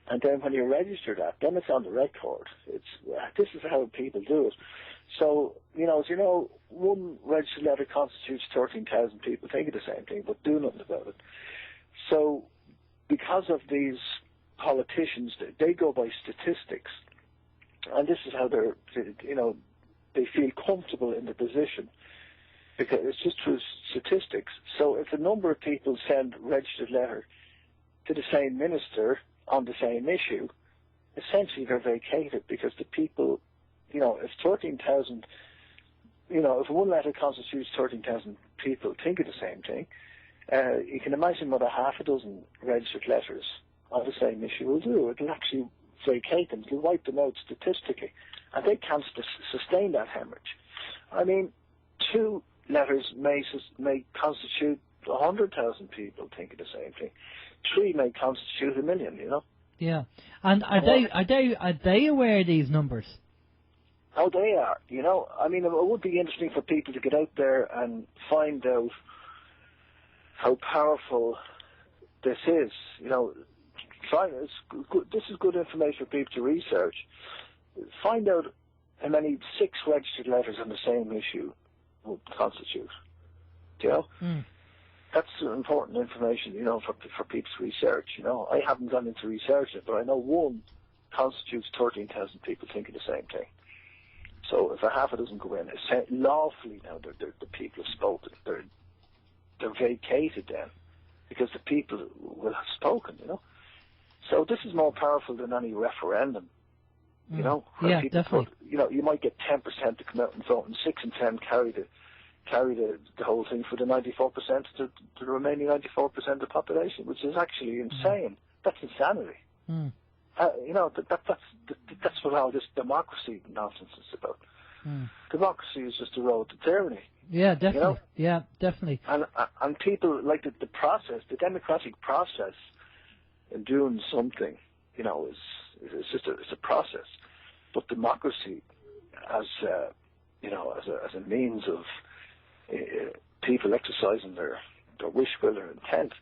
And then when you register that, then it's on the record. This is how people do it. So, you know, as you know, one registered letter constitutes 13,000 people thinking the same thing, but do nothing about it. So, because of these politicians, they go by statistics, and this is how they feel comfortable in the position, because it's just through statistics. So, if a number of people send registered letter to the same minister on the same issue, essentially they're vacated, because the people, you know, if 13,000, you know, if one letter constitutes 13,000 people thinking the same thing, you can imagine what a half a dozen registered letters on the same issue will do. It'll actually vacate them, it'll wipe them out statistically, and they can't sustain that hemorrhage. I mean, 2 letters may constitute 100,000 people thinking the same thing. 3 may constitute 1 million, you know. Yeah, and are they aware of these numbers? Oh, they are. You know, I mean, it would be interesting for people to get out there and find out how powerful this is. You know, this is good information for people to research. Find out how many 6 registered letters on the same issue would constitute. You know. Mm. That's important information, you know, for people's research. You know, I haven't gone into research it, but I know 1 constitutes 13,000 people thinking the same thing. So if a half a dozen go in, lawfully now the people have spoken. They're vacated then, because the people will have spoken. You know, so this is more powerful than any referendum. You know, yeah, definitely. You know, you might get 10% to come out and vote, and 6 and 10 carry the whole thing for the 94% to the remaining 94% of the population, which is actually insane. That's insanity. Mm. You know, that's what all this democracy nonsense is about. Democracy is just a road to tyranny. Yeah, definitely. You know? Yeah, definitely. And people like the process, the democratic process in doing something, you know, is just it's a process. But democracy, as you know, as a means of people exercising their wish, will, or intent,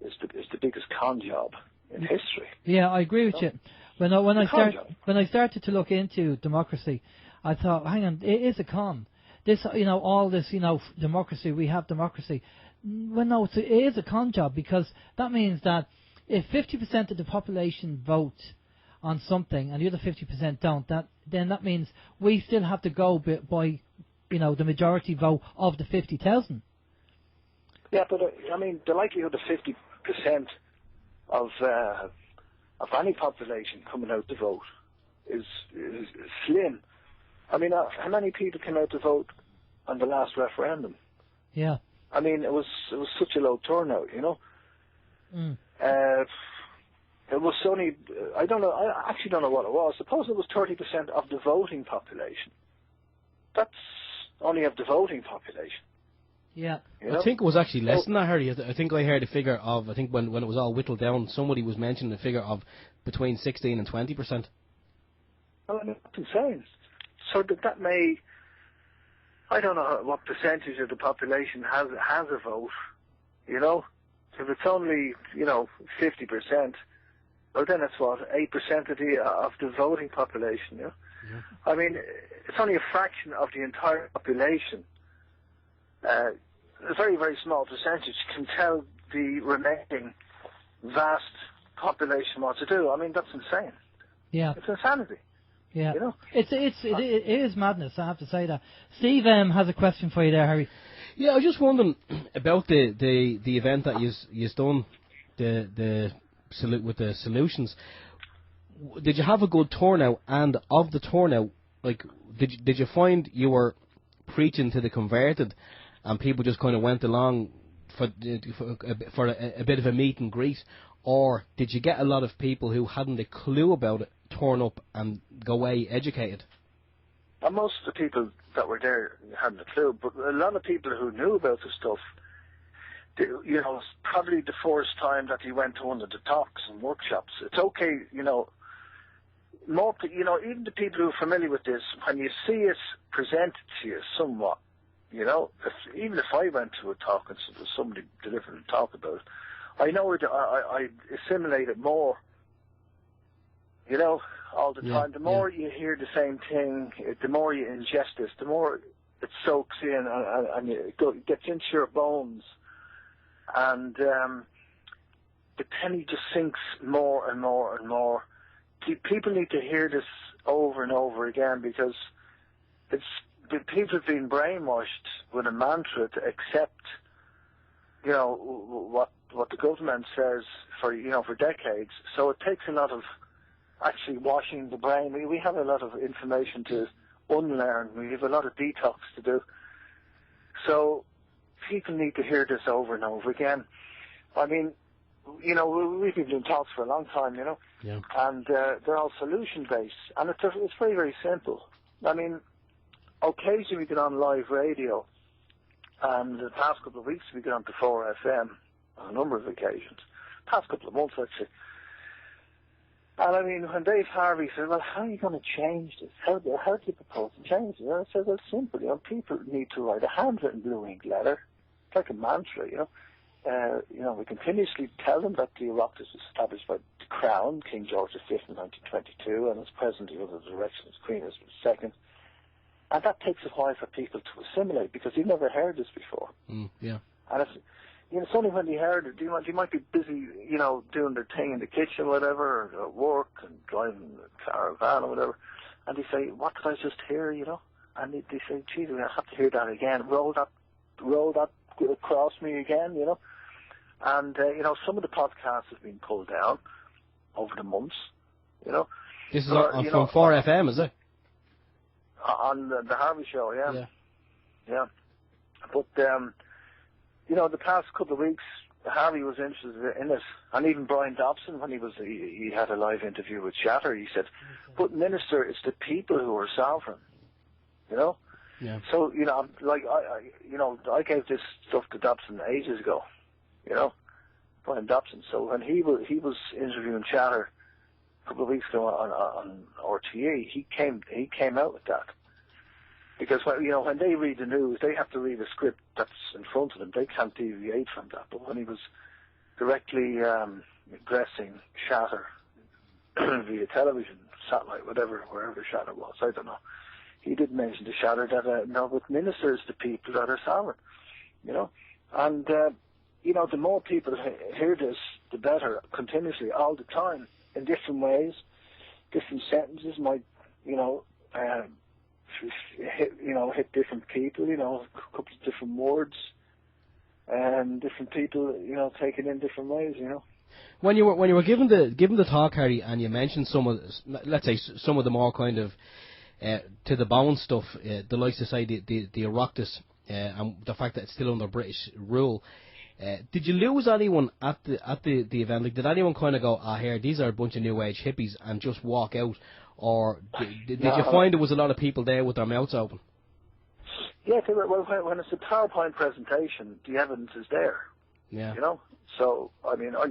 is the biggest con job in history. Yeah, I agree with you. When I started to look into democracy, I thought, hang on, it is a con. This, you know, all this, you know, democracy, we have democracy. Well, no, it is a con job, because that means that if 50% of the population vote on something and the other 50% don't, then that means we still have to go by, you know, the majority vote of the 50,000. Yeah, but I mean, the likelihood of 50% of any population coming out to vote is slim. I mean, how many people came out to vote on the last referendum? Yeah. I mean, it was such a low turnout, you know. Mm. It was only, I actually don't know what it was. Suppose it was 30% of the voting population. That's only of the voting population. Yeah. You know? I think it was actually less than that, Harry. I think I heard a figure of, I think when it was all whittled down, somebody was mentioning a figure of between 16 and 20%. Well, I mean, that's insane. So that may, I don't know what percentage of the population has a vote, you know. If it's only, you know, 50%, well then it's what, 8% of the voting population, you know. Yeah. I mean, it's only a fraction of the entire population. A very, very small percentage can tell the remaining vast population what to do. I mean, that's insane. Yeah. It's insanity. Yeah. You know? It is madness, I have to say that. Steve has a question for you there, Harry. Yeah, I was just wondering about the event that you've done, the salute with the solutions. Did you have a good turnout? And of the turnout, like, did you find you were preaching to the converted, and people just kind of went along for a bit of a meet and greet, or did you get a lot of people who hadn't a clue about it turn up and go away educated? Well, most of the people that were there hadn't a clue, but a lot of people who knew about the stuff, you know, it's probably the first time that he went to one of the talks and workshops. It's okay, you know, more, you know, even the people who are familiar with this, when you see it presented to you somewhat, you know, even if I went to a talk and somebody delivered a talk about it, I know I assimilate it more, you know, all the time. The more you hear the same thing, the more you ingest this, the more it soaks in and it gets into your bones. And the penny just sinks more and more and more. People need to hear this over and over again, because people have been brainwashed with a mantra to accept, you know, what the government says for decades. So it takes a lot of actually washing the brain. We have a lot of information to unlearn. We have a lot of detox to do. So people need to hear this over and over again. I mean, you know, we've been doing talks for a long time, you know, and they're all solution-based. And it's very, very simple. I mean, occasionally we get on live radio, and the past couple of weeks we get on to 4FM on a number of occasions. Past couple of months, actually. And I mean, when Dave Harvey said, well, how are you going to change this? How do you propose to change it? I said, well, simple. You know, people need to write a handwritten blue ink letter. It's like a mantra, you know. You know, we continuously tell them that the Oireachtas was established by the Crown, King George V in 1922, and is presently under the direction of Queen Elizabeth II. And that takes a while for people to assimilate, because they've never heard this before. And it's only when they heard it, they might be busy, you know, doing their thing in the kitchen or whatever, or at work and driving a car or van or whatever, and they say, what did I just hear, you know? And they say, geez, I have to hear that again. Roll that across me again, you know? And, you know, some of the podcasts have been pulled down over the months, you know? This is from 4FM, is it? On the Harvey Show, yeah. But, you know, the past couple of weeks, Harvey was interested in it, and even Brian Dobson, when he had a live interview with Shatter, he said, but Minister, it's the people who are sovereign, you know? Yeah. So, I gave this stuff to Dobson ages ago, Brian Dobson. So when he was interviewing Chatter a couple of weeks ago on RTE, he came out with that. Because when they read the news, they have to read a script that's in front of them. They can't deviate from that. But when he was directly addressing Shatter via television, satellite, wherever Shatter was, I don't know, he did mention to Shatter that with ministers, the people that are sovereign, and the more people hear this, the better. Continuously, all the time, in different ways, different sentences might, hit different people, a couple of different words, and different people, take it in different ways, When you were given the talk, Harry, and you mentioned some of the more kind of to the bone stuff, the likes of say the Oireachtas, and the fact that it's still under British rule. Did you lose anyone at the event? Like, did anyone kind of go, here, these are a bunch of new age hippies, and just walk out? Or did you find there was a lot of people there with their mouths open? Yeah, when it's a PowerPoint presentation, the evidence is there. Yeah. So, I mean, I'll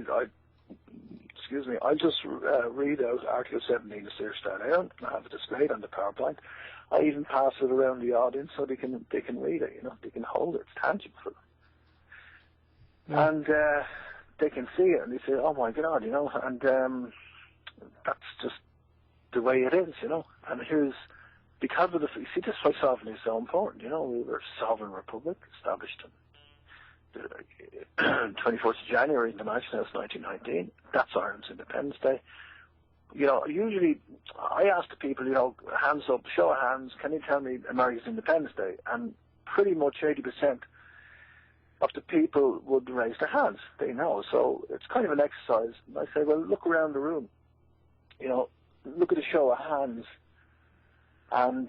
just read out Article 17 of Sir Star Ireland and have it displayed on the PowerPoint. I even pass it around the audience so they can read it, they can hold it. It's tangible for them. Yeah. And they can see it and they say, oh my God, and that's just the way it is, And here's, because of this is why sovereignty is so important, we were a sovereign republic established on the 24th of January International House 1919. That's Ireland's Independence Day. Usually I ask the people, hands up, show of hands, can you tell me America's Independence Day? And pretty much 80% of the people would raise their hands. They know. So it's kind of an exercise. I say, well, look around the room. Look at a show of hands and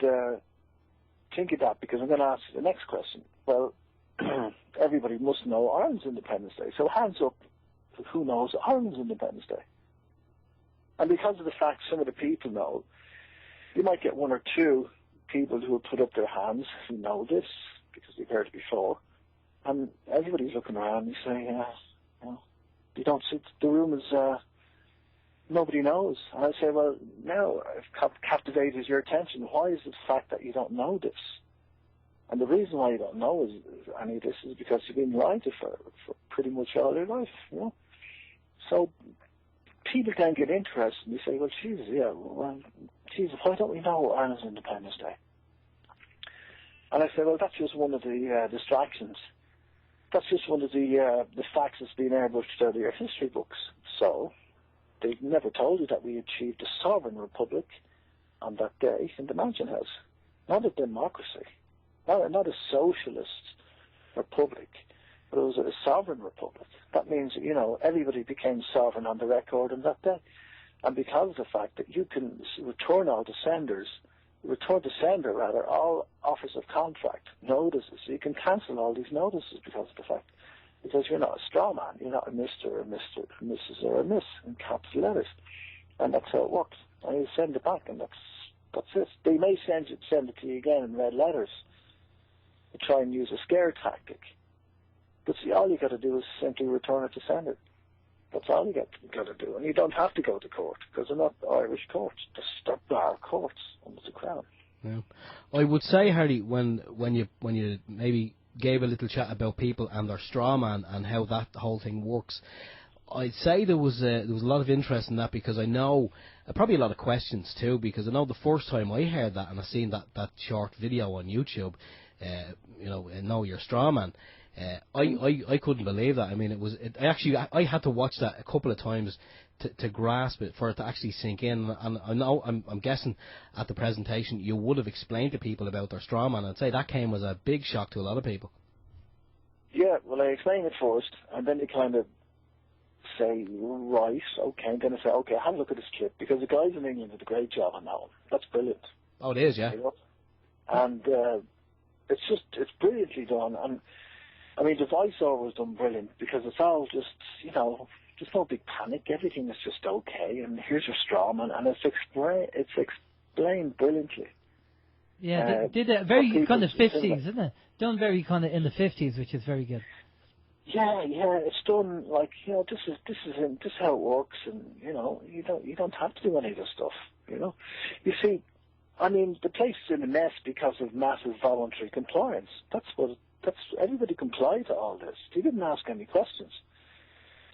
think of that, because I'm going to ask you the next question. Well, everybody must know Ireland's Independence Day. So hands up, who knows Ireland's Independence Day? And because of the fact some of the people know, you might get one or two people who will put up their hands who know this because they've heard it before. And everybody's looking around and saying, you don't see, the room is, nobody knows. And I say, well, now I've captivated your attention. Why is it the fact that you don't know this? And the reason why you don't know any of this is because you've been lied to for pretty much all your life, So people then get interested and they say, well, Jesus, why don't we know Ireland's Independence Day? And I say, well, that's just one of the distractions. That's just one of the facts that's been airbrushed out of your history books. So they've never told you that we achieved a sovereign republic on that day in the Mansion House. Not a democracy, not a socialist republic, but it was a sovereign republic. That means, everybody became sovereign on the record on that day. And because of the fact that you can return to sender all offers of contract, notices. You can cancel all these notices because of the fact. Because you're not a straw man. You're not a Mr. or a Mrs. or a Miss in capital letters. And that's how it works. And you send it back, and that's it. They may send it to you again in red letters to try and use a scare tactic. But see, all you got to do is simply return it to sender. That's all you got to do. And you don't have to go to court, because they're not Irish courts. They're bar courts under the Crown. Yeah. I would say, Harry, when you maybe gave a little chat about people and their straw man and how that whole thing works, I'd say there was a lot of interest in that, because I know probably a lot of questions too, because I know the first time I heard that and I seen that short video on YouTube, know your straw man. I couldn't believe that. I mean, I had to watch that a couple of times to grasp it, for it to actually sink in. And I know, I'm guessing at the presentation you would have explained to people about their straw man. I'd say that came as a big shock to a lot of people. Yeah, well, I explain it first, and then you kind of say, right, okay, and then I say, okay, have a look at this clip, because the guys in England did a great job on that one. That's brilliant. Oh, it is, yeah. And it's brilliantly done. And I mean, the voiceover was done brilliant, because it's all just, there's no big panic. Everything is just okay, and here's your straw man, and it's explained brilliantly. Yeah, they did it very people kind of similar. 50s, isn't it? Done very kind of in the 50s, which is very good. Yeah, it's done like, you know, this is how it works, and you know, you don't have to do any of this stuff, you know. You see, I mean, the place is in a mess because of massive voluntary compliance. That's everybody complied to all this. They didn't ask any questions.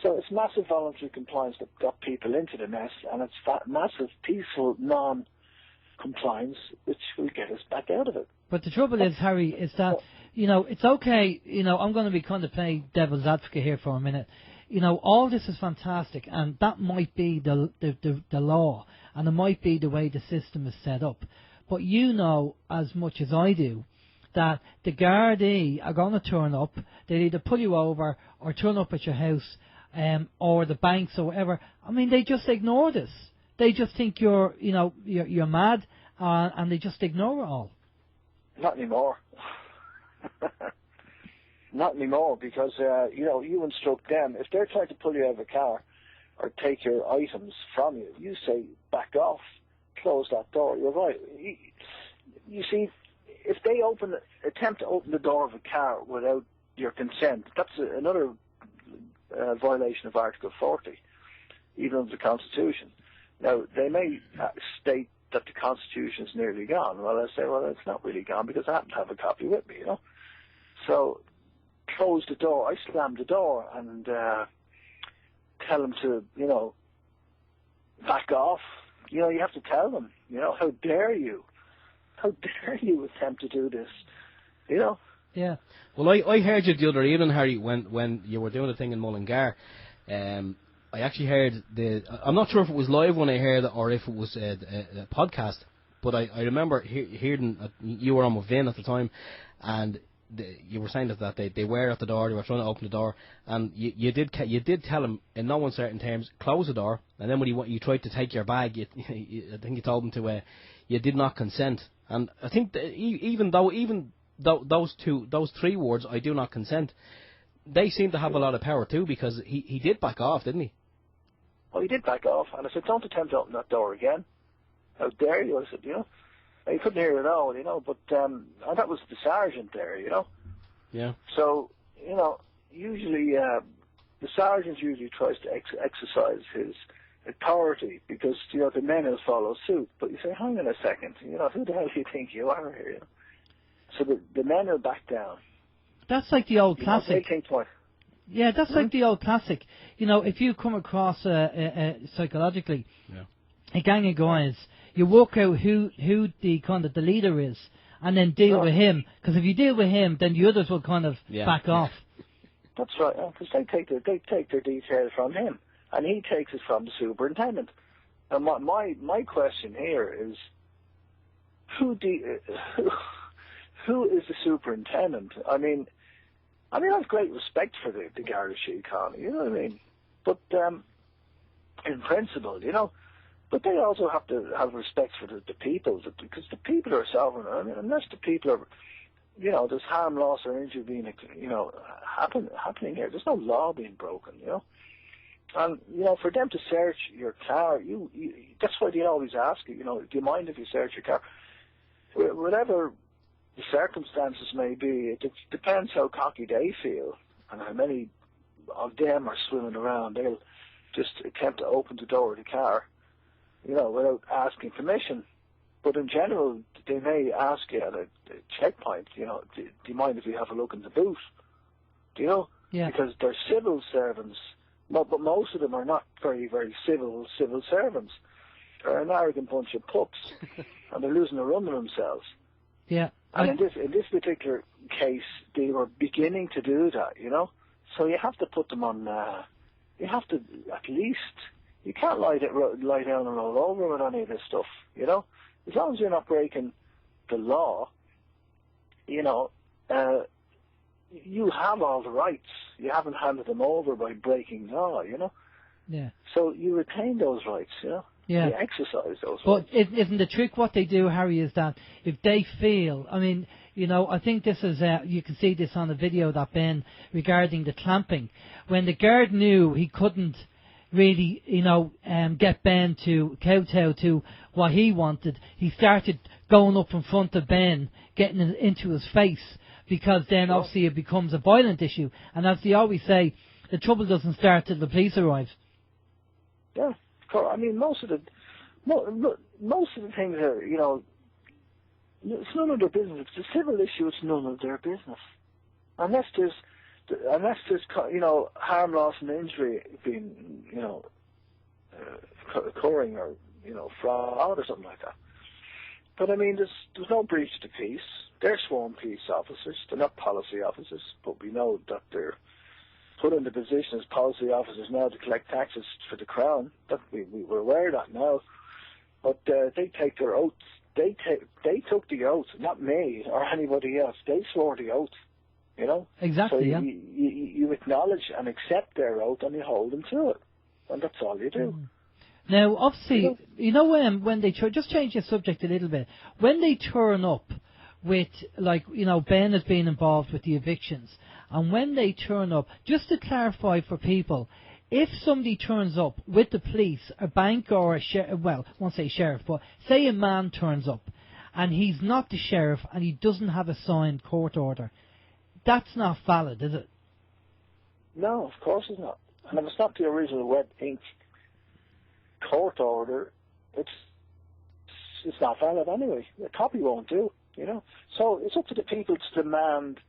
So it's massive voluntary compliance that got people into the mess, and it's that massive peaceful non-compliance which will get us back out of it. But the trouble is, Harry, is that, you know, it's okay, you know, I'm going to be kind of play devil's advocate here for a minute. You know, all this is fantastic, and that might be the law, and it might be the way the system is set up. But you know as much as I do that the Gardai are going to turn up. They'll either pull you over or turn up at your house, or the banks or whatever. I mean, they just ignore this. They just think you're mad, and they just ignore it all. Not anymore. Not anymore, because you instruct them. If they're trying to pull you out of a car or take your items from you, you say, back off, close that door. You're right. You see, if they attempt to open the door of a car without your consent, that's another violation of Article 40, even under the Constitution. Now, they may state that the Constitution is nearly gone. Well, I say, well, it's not really gone because I happen to have a copy with me, you know. So, close the door. I slam the door and tell them to, you know, back off. You know, you have to tell them, you know, how dare you? How dare you attempt to do this? You know? Yeah. Well, I heard you the other evening, Harry, when you were doing the thing in Mullingar. I actually heard I'm not sure if it was live when I heard it or if it was a podcast, but I remember hearing you were on with Vin at the time, and you were saying that they were at the door, they were trying to open the door, and you did tell them in no uncertain terms, close the door, and then when you tried to take your bag, I think you told them to you did not consent, and I think that even though those three words, I do not consent, they seem to have a lot of power too, because he did back off, didn't he? Well, he did back off, and I said, don't attempt to open that door again. How dare you? I said, you know. He couldn't hear it all, you know, but that was the sergeant there, you know. Yeah. So, you know, usually the sergeant usually tries to exercise his authority because, you know, the men will follow suit. But you say, hang on a second, you know, who the hell do you think you are here? You know? So the men will back down. That's like the old classic. They think twice. Yeah, that's like the old classic. You know, if you come across psychologically a gang of guys, you work out who the kind of the leader is, and then deal with him. Because if you deal with him, then the others will kind of back off. That's right, because they take their details from him, and he takes it from the superintendent. And my question here is, who is the superintendent? I mean, I have great respect for the Garda Síochána, you know what I mean? But in principle, you know, but they also have to have respect for the people, because the people are sovereign. I mean, unless the people are, you know, there's harm, loss, or injury being, you know, happening here. There's no law being broken, you know. And you know, for them to search your car, you that's why they always ask you, you know, do you mind if you search your car? Whatever the circumstances may be, it depends how cocky they feel and how many of them are swimming around. They'll just attempt to open the door of the car, you know, without asking permission. But in general, they may ask you at a checkpoint, you know, do you mind if we have a look in the boot? Do you know? Yeah. Because they're civil servants, but most of them are not very, very civil servants. They're an arrogant bunch of pups, and they're losing the run of themselves. Yeah. And in this particular case, they were beginning to do that, you know. So you have to put them on. You have to at least. You can't lie down and roll over with any of this stuff, you know. As long as you're not breaking the law, you know, you have all the rights. You haven't handed them over by breaking law, you know. Yeah. So you retain those rights, you know. Yeah. You exercise those rights. But isn't the trick what they do, Harry, is that if they feel, I mean, you know, I think this is, you can see this on the video that Ben, regarding the clamping. When the guard knew he couldn't really, get Ben to kowtow to what he wanted. He started going up in front of Ben, getting it into his face, because then obviously it becomes a violent issue. And as they always say, the trouble doesn't start till the police arrive. Yeah, I mean, most of the things are, it's none of their business. If it's a civil issue, it's none of their business. Unless there's harm, loss and injury being, occurring, or, fraud or something like that. But I mean, there's no breach of the peace. They're sworn peace officers. They're not policy officers, but we know that they're put in the position as policy officers now to collect taxes for the Crown. That we're aware of that now. But they take their oaths. They took the oath, not me or anybody else. They swore the oath. Exactly. So you acknowledge and accept their oath, and you hold them to it, and that's all you do. Now, obviously, when they just change the subject a little bit, when they turn up with, Ben has been involved with the evictions, and when they turn up, just to clarify for people, if somebody turns up with the police, a bank or a sheriff, well, I won't say sheriff, but say a man turns up, and he's not the sheriff, and he doesn't have a signed court order, that's not valid, is it? No, of course it's not. And if it's not the original wet ink court order, it's not valid anyway. A copy won't do, So it's up to the people to demand,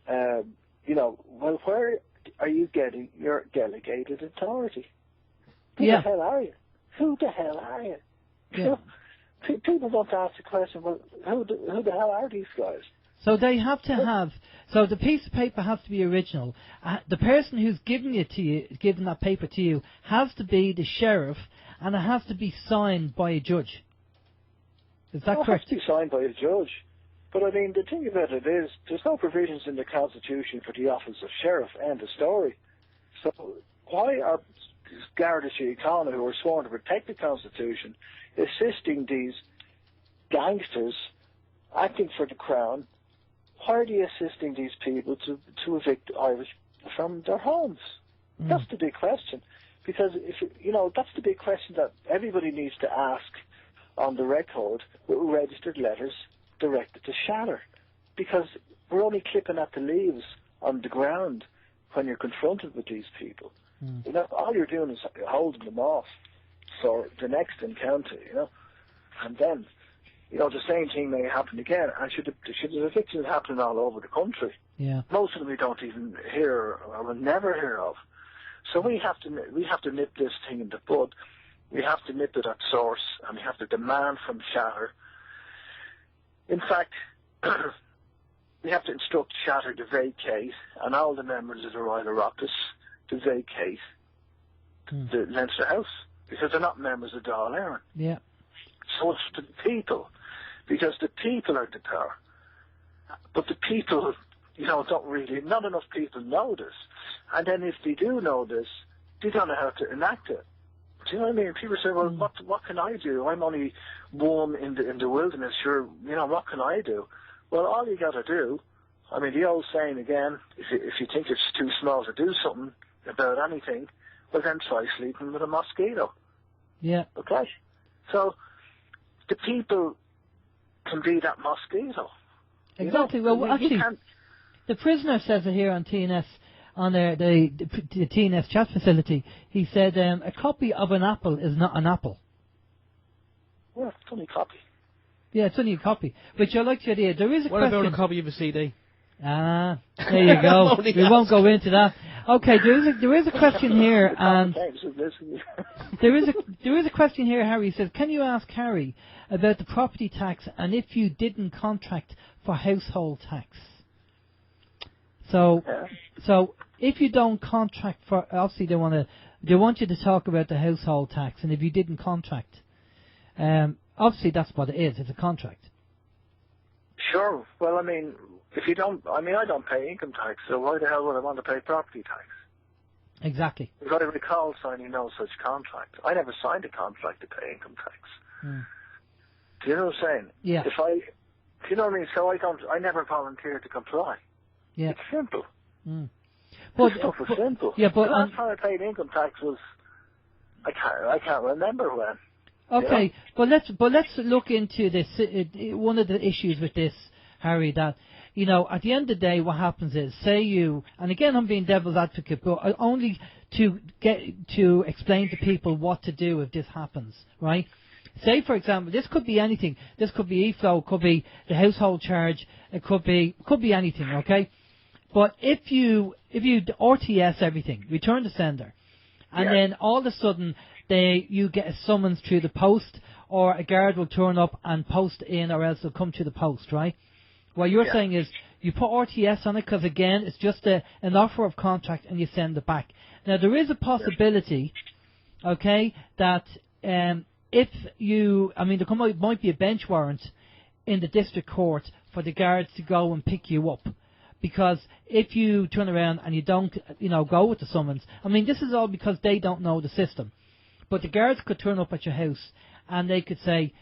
well, where are you getting your delegated authority? Who the hell are you? Who the hell are you? Yeah. People don't ask the question, well, who the hell are these guys? So they have to have, so the piece of paper has to be original. The person who's giving that paper to you, has to be the sheriff, and it has to be signed by a judge. Is that correct? It has to be signed by a judge. But I mean, the thing about it is, there's no provisions in the Constitution for the office of sheriff, end of story. So why are Garda Síochána, who are sworn to protect the Constitution, assisting these gangsters acting for the Crown? Why are they assisting these people to evict Irish from their homes? That's the big question. Because, that's the big question that everybody needs to ask on the record with registered letters directed to Shatter. Because we're only clipping at the leaves on the ground when you're confronted with these people. All you're doing is holding them off for the next encounter, And then, the same thing may happen again. And should the evictions happen all over the country, most of them we don't even hear or will never hear of. So we have to nip this thing in the bud. We have to nip it at source, and we have to demand from Shatter. In fact, we have to instruct Shatter to vacate, and all the members of the Oireachtas to vacate the Leinster House, because they're not members of Dáil Éireann. Yeah. So it's the people, because the people are the power. But the people, don't really, not enough people know this. And then if they do know this, they don't know how to enact it. Do you know what I mean? People say, well, what can I do? I'm only warm in the wilderness. Sure, what can I do? Well, all you got to do, I mean, the old saying again, if you think it's too small to do something about anything, well, then try sleeping with a mosquito. Yeah. Okay? So, the people can be that mosquito. Exactly. Well, actually, the prisoner says it here on TNS, on the TNS chat facility. He said a copy of an apple is not an apple. Well, it's only a copy. Yeah, it's only a copy. Which I like the idea. There is a question. What about a copy of a CD? Ah, there you go. We won't go into that. Okay, there is a question here, and there is a question here. Harry says, "Can you ask Harry about the property tax and if you didn't contract for household tax?" So if you don't contract for, obviously they want you to talk about the household tax, and if you didn't contract, obviously that's what it is. It's a contract. Sure. Well, I mean, I don't pay income tax, so why the hell would I want to pay property tax? Exactly. Because I recall signing no such contract. I never signed a contract to pay income tax. Do you know what I'm saying? Yeah. Do you know what I mean? So I never volunteered to comply. Yeah. It's simple. But this stuff was simple. Yeah, but the last time I paid income tax was I can't remember when. Okay, but let's look into this. One of the issues with this, Harry, that at the end of the day, what happens is, say you, and again, I'm being devil's advocate, but only to explain to people what to do if this happens, right? Say, for example, this could be anything. This could be e-flow, could be the household charge, it could be anything, okay? But if you RTS everything, return to sender, and then all of a sudden you get a summons through the post, or a guard will turn up and post in, or else they'll come to the post, right? What you're saying is you put RTS on it because, again, it's just an offer of contract and you send it back. Now, there is a possibility, okay, that if you, there might be a bench warrant in the district court for the guards to go and pick you up. Because if you turn around and you don't, go with the summons, this is all because they don't know the system. But the guards could turn up at your house and they could say,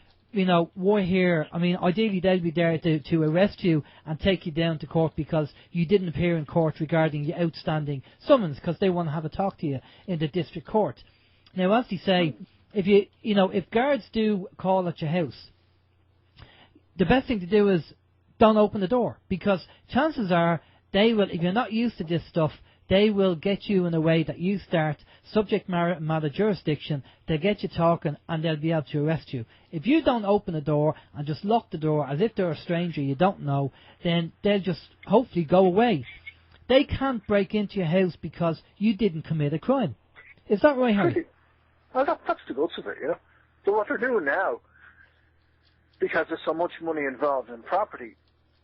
we're here. Ideally they'll be there to arrest you and take you down to court because you didn't appear in court regarding your outstanding summons, because they want to have a talk to you in the district court. Now, as they say, if guards do call at your house, the best thing to do is don't open the door, because chances are they will, if you're not used to this stuff, they will get you in a way that you start subject matter jurisdiction. They'll get you talking and they'll be able to arrest you. If you don't open the door and just lock the door as if they're a stranger you don't know, then they'll just hopefully go away. They can't break into your house because you didn't commit a crime. Is that right, Harry? Well, that's the guts of it, So what they're doing now, because there's so much money involved in property,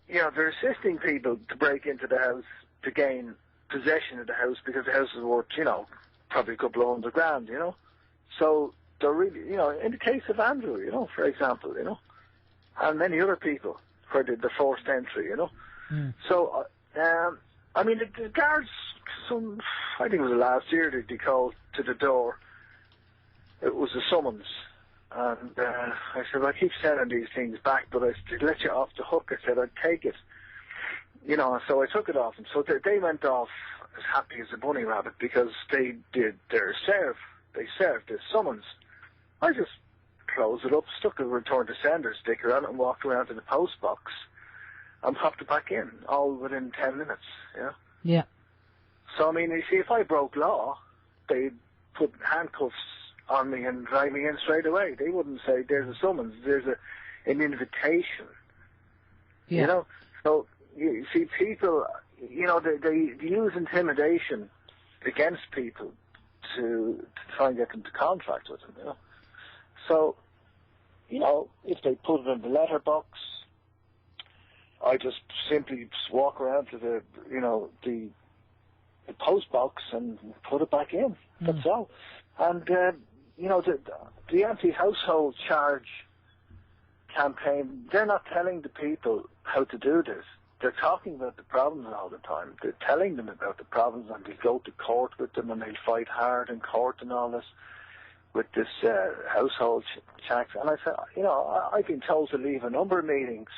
they're assisting people to break into the house to gain possession of the house, because the house is worth, probably a couple of $100,000, So they're really, in the case of Andrew, for example, and many other people where the forced entry, So, the guards, I think it was last year, they called to the door. It was a summons. And I said, I keep sending these things back, but I let you off the hook. I said, I'd take it. So I took it off them. So they went off as happy as a bunny rabbit because they did their serve. They served the summons. I just closed it up, stuck a return to sender sticker on it and walked around to the post box and popped it back in, all within 10 minutes, Yeah. So, you see, if I broke law, they'd put handcuffs on me and drive me in straight away. They wouldn't say, there's a summons, there's an invitation. Yeah. So, you see, people, they use intimidation against people to try and get them to contract with them, So, if they put it in the letterbox, I just simply walk around to the post box and put it back in. That's all. And, the anti-household charge campaign, they're not telling the people how to do this. They're talking about the problems all the time. They're telling them about the problems, and they go to court with them, and they fight hard in court and all this with this household tax. And I said, I've been told to leave a number of meetings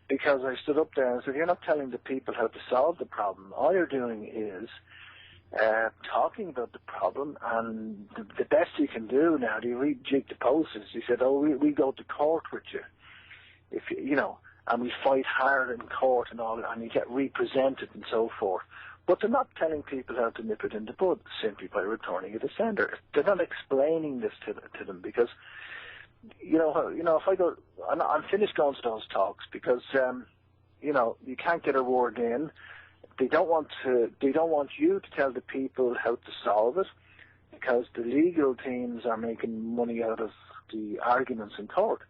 because I stood up there and said, you're not telling the people how to solve the problem. All you're doing is talking about the problem, and the best you can do now, do you rejig the posters? He said, we go to court with you. If and we fight hard in court and all, and you get represented and so forth. But they're not telling people how to nip it in the bud simply by returning it to sender. They're not explaining this to them because, if I go, I'm finished going to those talks because, you can't get a word in. They don't want you to tell the people how to solve it because the legal teams are making money out of the arguments in court.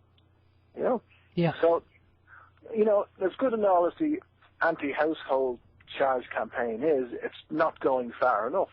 Yeah. So, as good and all as the anti-household charge campaign is, it's not going far enough.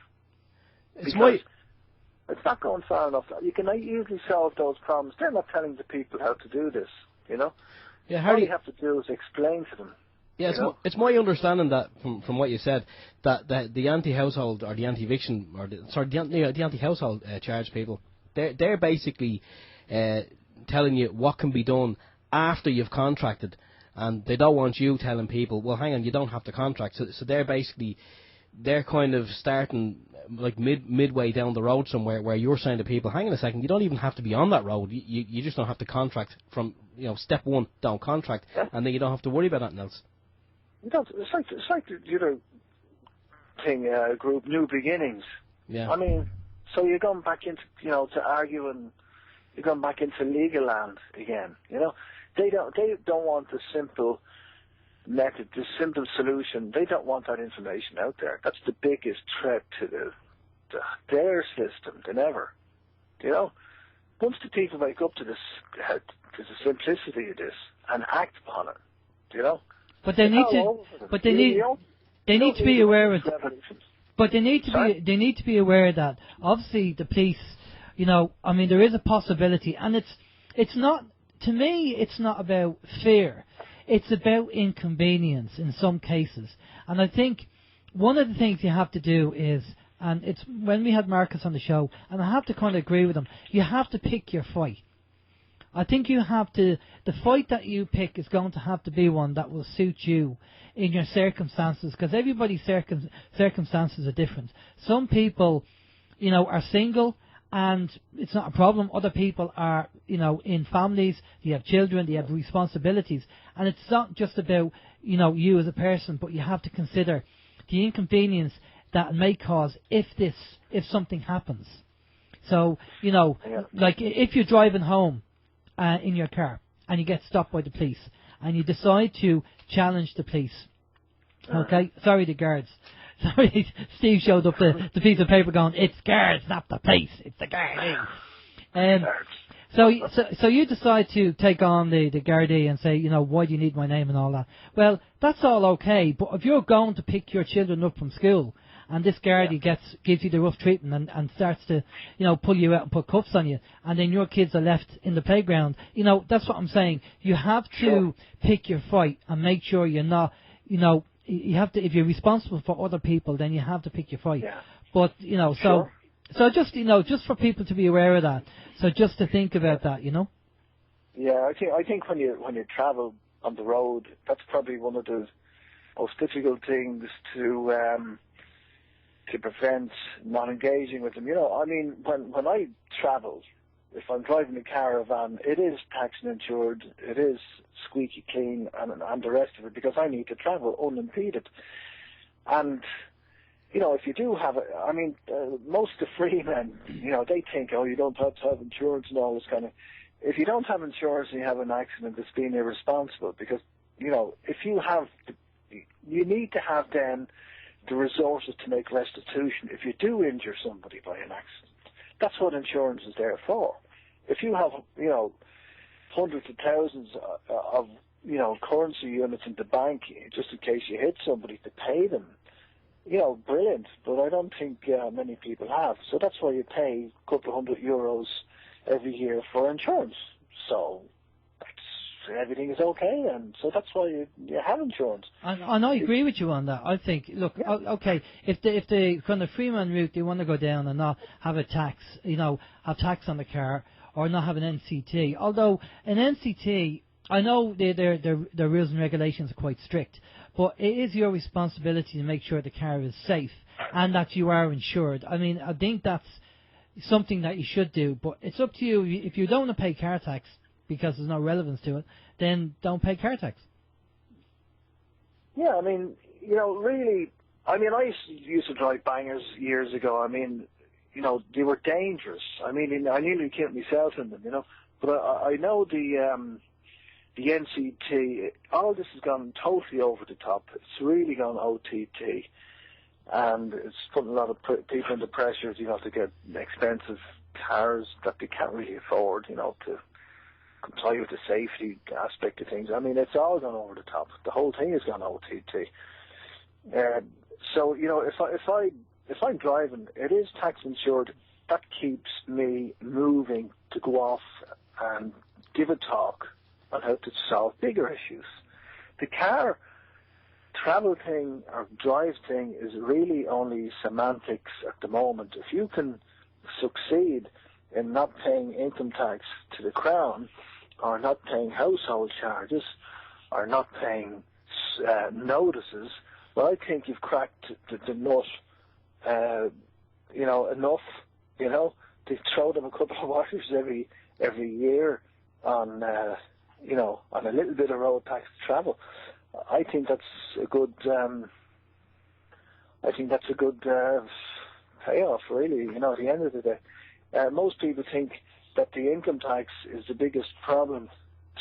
It's not going far enough. You can easily solve those problems. They're not telling the people how to do this, Yeah, all you have to do is explain to them. Yeah, it's my understanding that from what you said that the anti-household or the anti-eviction or the anti-household charge people, they're basically telling you what can be done after you've contracted, and they don't want you telling people, well, hang on, you don't have to contract. So they're basically they're kind of starting like midway down the road somewhere, where you're saying to people, hang on a second, you don't even have to be on that road. You just don't have to contract from, step one, don't contract, and then you don't have to worry about anything else. It's like the thing, group New Beginnings. Yeah. I mean, so you're going back into, to argue, and you're going back into legal land again. They don't want the simple method, the simple solution. They don't want that information out there. That's the biggest threat to their system than ever. Once the people wake up to this, to the simplicity of this, and act upon it, But they need to be aware of it. But they need to be aware that obviously the police, there is a possibility, and it's not, to me, it's not about fear. It's about inconvenience in some cases. And I think one of the things you have to do is, and it's when we had Marcus on the show, and I have to kind of agree with him, you have to pick your fight. I think you have to, the fight that you pick is going to have to be one that will suit you in your circumstances, because everybody's circumstances are different. Some people, are single, and it's not a problem. Other people are, in families, they have children, they have responsibilities, and it's not just about, you as a person, but you have to consider the inconvenience that may cause if something happens. So, like if you're driving home in your car and you get stopped by the police and you decide to challenge the police, okay, sorry the guards. Sorry, Steve showed up the piece of paper going, it's guards, not the police, it's the Garda. So you decide to take on the Garda and say, why do you need my name and all that? Well, that's all okay, but if you're going to pick your children up from school and this Garda gives you the rough treatment and starts to, pull you out and put cuffs on you, and then your kids are left in the playground, that's what I'm saying. You have to pick your fight and make sure you're not, you have to, if you're responsible for other people, then you have to pick your fight. Yeah. But, so just, just for people to be aware of that. So just to think about that, Yeah, I think when you travel on the road, that's probably one of the most difficult things to prevent not engaging with them. When I travel, if I'm driving a caravan, it is taxed and insured, it is squeaky clean, and the rest of it, because I need to travel unimpeded. And, if you do have most of the free men, they think, you don't have to have insurance and all this kind of. If you don't have insurance and you have an accident, it's being irresponsible, because, if you have, you need to have then the resources to make restitution if you do injure somebody by an accident. That's what insurance is there for. If you have, hundreds of thousands of, currency units in the bank, just in case you hit somebody to pay them, brilliant. But I don't think many people have. So that's why you pay a couple of €100 every year for insurance. So everything is okay, and so that's why you have insurance. And I agree with you on that. I think, look, okay, if the kind of freeman route, they want to go down and not have a tax, have tax on the car, or not have an NCT. Although an NCT, I know their rules and regulations are quite strict, but it is your responsibility to make sure the car is safe and that you are insured. I think that's something that you should do, but it's up to you. If you don't want to pay car tax, because there's no relevance to it, then don't pay car tax. Yeah, really, I used to drive bangers years ago. They were dangerous. I nearly killed myself in them, But I know the NCT, all this has gone totally over the top. It's really gone OTT. And it's putting a lot of people under pressure, to get expensive cars that they can't really afford, to comply with the safety aspect of things. It's all gone over the top. The whole thing has gone OTT. So, if I'm driving, it is tax insured. That keeps me moving to go off and give a talk on how to solve bigger issues. The car travel thing or drive thing is really only semantics at the moment. If you can succeed in not paying income tax to the Crown, or not paying household charges, or not paying notices, But I think you've cracked the nut, enough, to throw them a couple of washers every year on, on a little bit of road tax to travel. I think that's a good. Payoff, really. At the end of the day, most people think that the income tax is the biggest problem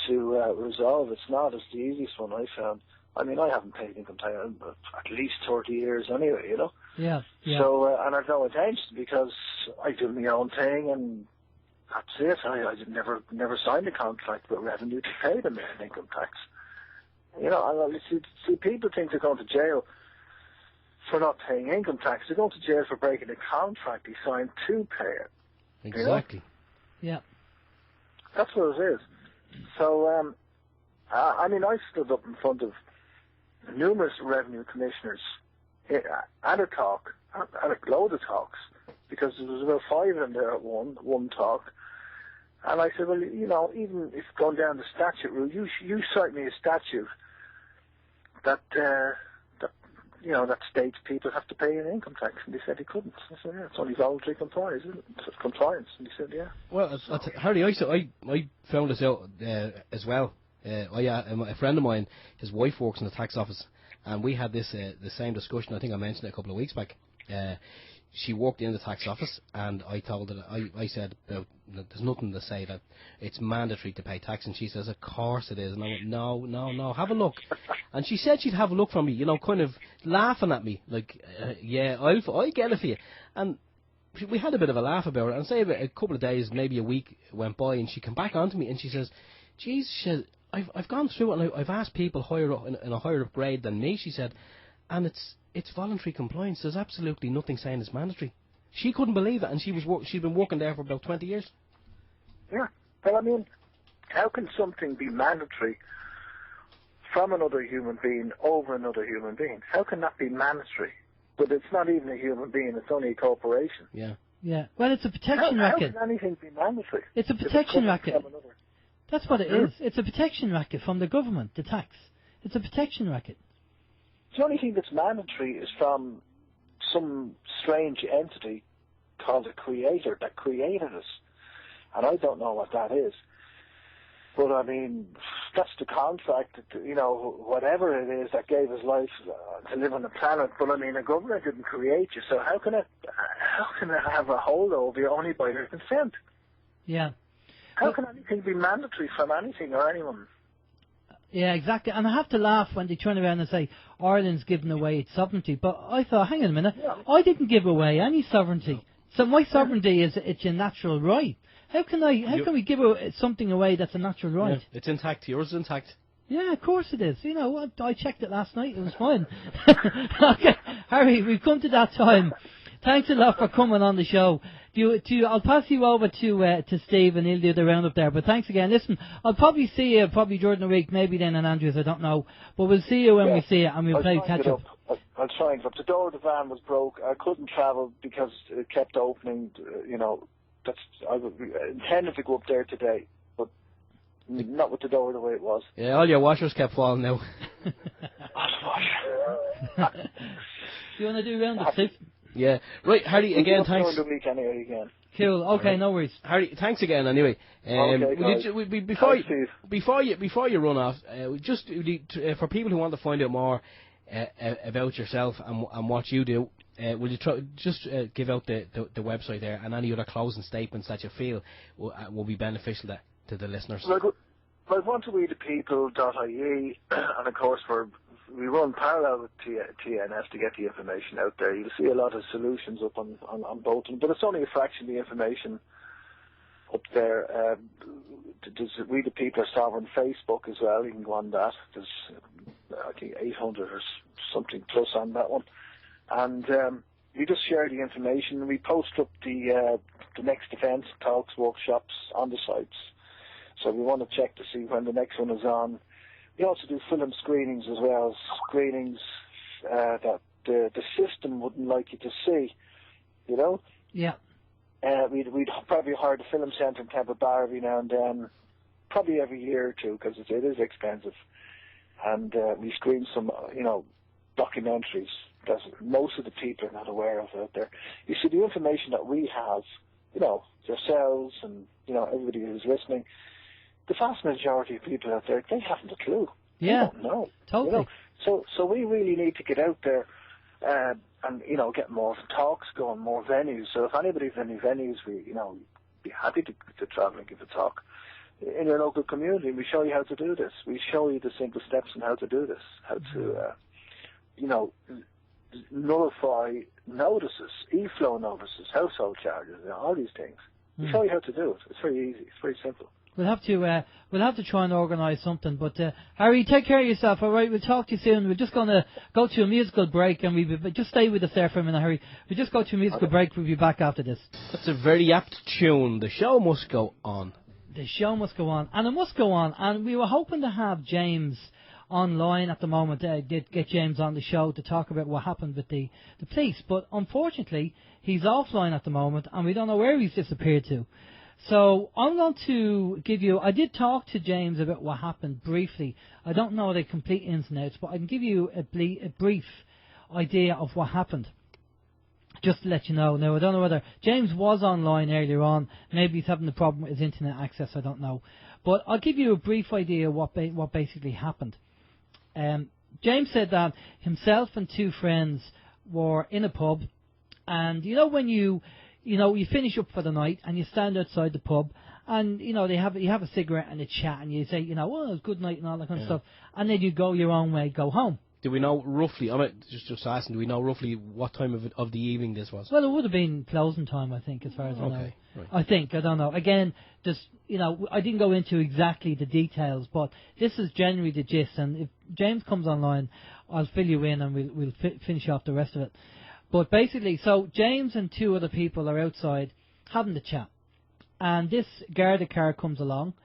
to resolve. It's not. It's the easiest one I found. I mean, I haven't paid income tax in at least 30 years anyway. Yeah. So, and I've no intention because I do my own thing, and that's it. I never signed a contract with revenue to pay them an income tax. See, people think they're going to jail for not paying income tax. They're going to jail for breaking a contract they signed to pay it. Exactly. Yeah. That's what it is. So, I stood up in front of numerous revenue commissioners at a talk, at a load of talks, because there was about 5 of them there at one talk. And I said, well, even if going down the statute route, you cite me a statute that states people have to pay an income tax, and they said they couldn't. I said, yeah, it's only voluntary compliance, isn't it? It's compliance, and they said, yeah. Well, Harry, I found this out as well. A friend of mine, his wife works in the tax office, and we had this the same discussion. I think I mentioned it a couple of weeks back. She worked in the tax office, and I told her, I said, there's nothing to say that it's mandatory to pay tax, and she says, of course it is. And I went, no, have a look. And she said she'd have a look from me, kind of laughing at me, like, yeah, I'll get it for you. And we had a bit of a laugh about it, and say about a couple of days, maybe a week went by, and she came back onto me, and she says, geez, she said, I've gone through it, and I've asked people higher up in a higher up grade than me, she said, and it's voluntary compliance. There's absolutely nothing saying it's mandatory. She couldn't believe it, and she'd been working there for about 20 years. Yeah. Well, I mean, how can something be mandatory from another human being over another human being? How can that be mandatory? But it's not even a human being, it's only a corporation. Yeah. Yeah. Well, it's a protection racket. How can anything be mandatory? It's a protection racket. That's what it is. It's a protection racket from the government, the tax. It's a protection racket. The only thing that's mandatory is from some strange entity called a creator that created us. And I don't know what that is. But, I mean, that's the contract, whatever it is that gave us life to live on the planet. But, I mean, the government didn't create you, so how can it have a hold over you only by their consent? Yeah. How can anything be mandatory from anything or anyone? Yeah, exactly. And I have to laugh when they turn around and say, Ireland's given away its sovereignty. But I thought, hang on a minute, I didn't give away any sovereignty. So my sovereignty it's a natural right. How can we give something away that's a natural right? Yeah, it's intact. Yours is intact. Yeah, of course it is. I checked it last night. It was fine. Okay, Harry, we've come to that time. Thanks a lot for coming on the show. I'll pass you over to Steve, and he'll do the roundup there. But thanks again. Listen, I'll probably see you during the week, maybe then in Andrews, I don't know. But we'll see you when we see you, and we'll play catch up. I'll try and the door of the van was broke. I couldn't travel because it kept opening. I intended to go up there today, but not with the door the way it was. Yeah, all your washers kept falling now. Do you want to do roundup, Steve? Yeah. Right, Harry, again, thanks. The week anyway, again. Cool. Okay, no worries. Harry, thanks again anyway. Before you run off, just for people who want to find out more about yourself and what you do, will you give out the website there and any other closing statements that you feel will be beneficial to the listeners? Well, I want to read people.ie, and of course we run parallel with TNS to get the information out there. You'll see a lot of solutions up on both of them, but it's only a fraction of the information up there. We the People are Sovereign Facebook as well. You can go on that. There's I think 800 or something plus on that one, and we just share the information. We post up the next events, talks, workshops on the sites. So we want to check to see when the next one is on. We also do film screenings as well, screenings that the system wouldn't like you to see, Yeah. We'd probably hire the film centre in Temple Bar every now and then, probably every year or two, because it is expensive. And we screen some, documentaries that most of the people are not aware of out there. You see, the information that we have, yourselves and, everybody who's listening, the vast majority of people out there, they haven't a clue. Yeah. They don't know. Totally. So we really need to get out there and, get more talks going, more venues. So if anybody's in any venues, we, be happy to travel and give a talk in your local community. We show you how to do this. We show you the simple steps on how to do this, how to, nullify notices, e-flow notices, household charges, all these things. We show you how to do it. It's very easy. It's very simple. We'll have to try and organise something. But Harry, take care of yourself. All right, we'll talk to you soon. We're just going to go to a musical break, and just stay with us there for a minute, Harry. We'll just go to a musical break. We'll be back after this. That's a very apt tune. The show must go on. The show must go on, and it must go on. And we were hoping to have James online at the moment. Did get James on the show to talk about what happened with the police, but unfortunately he's offline at the moment, and we don't know where he's disappeared to. So I'm going to give you, I did talk to James about what happened briefly. I don't know the complete ins and outs, but I can give you a brief idea of what happened, just to let you know. Now, I don't know whether James was online earlier on. Maybe he's having a problem with his internet access, I don't know. But I'll give you a brief idea of what basically happened. James said that himself and two friends were in a pub, and when you finish up for the night and you stand outside the pub, and you have a cigarette and a chat, and you say, it was good night and all that kind of stuff, and then you go your own way, go home. Do we know roughly? Just asking. Do we know roughly what time of the evening this was? Well, it would have been closing time, I think, as far as I know. Right. I think, I don't know. Again, just I didn't go into exactly the details, but this is generally the gist. And if James comes online, I'll fill you in, and we'll finish off the rest of it. But basically, so James and two other people are outside having the chat, and this Garda car comes along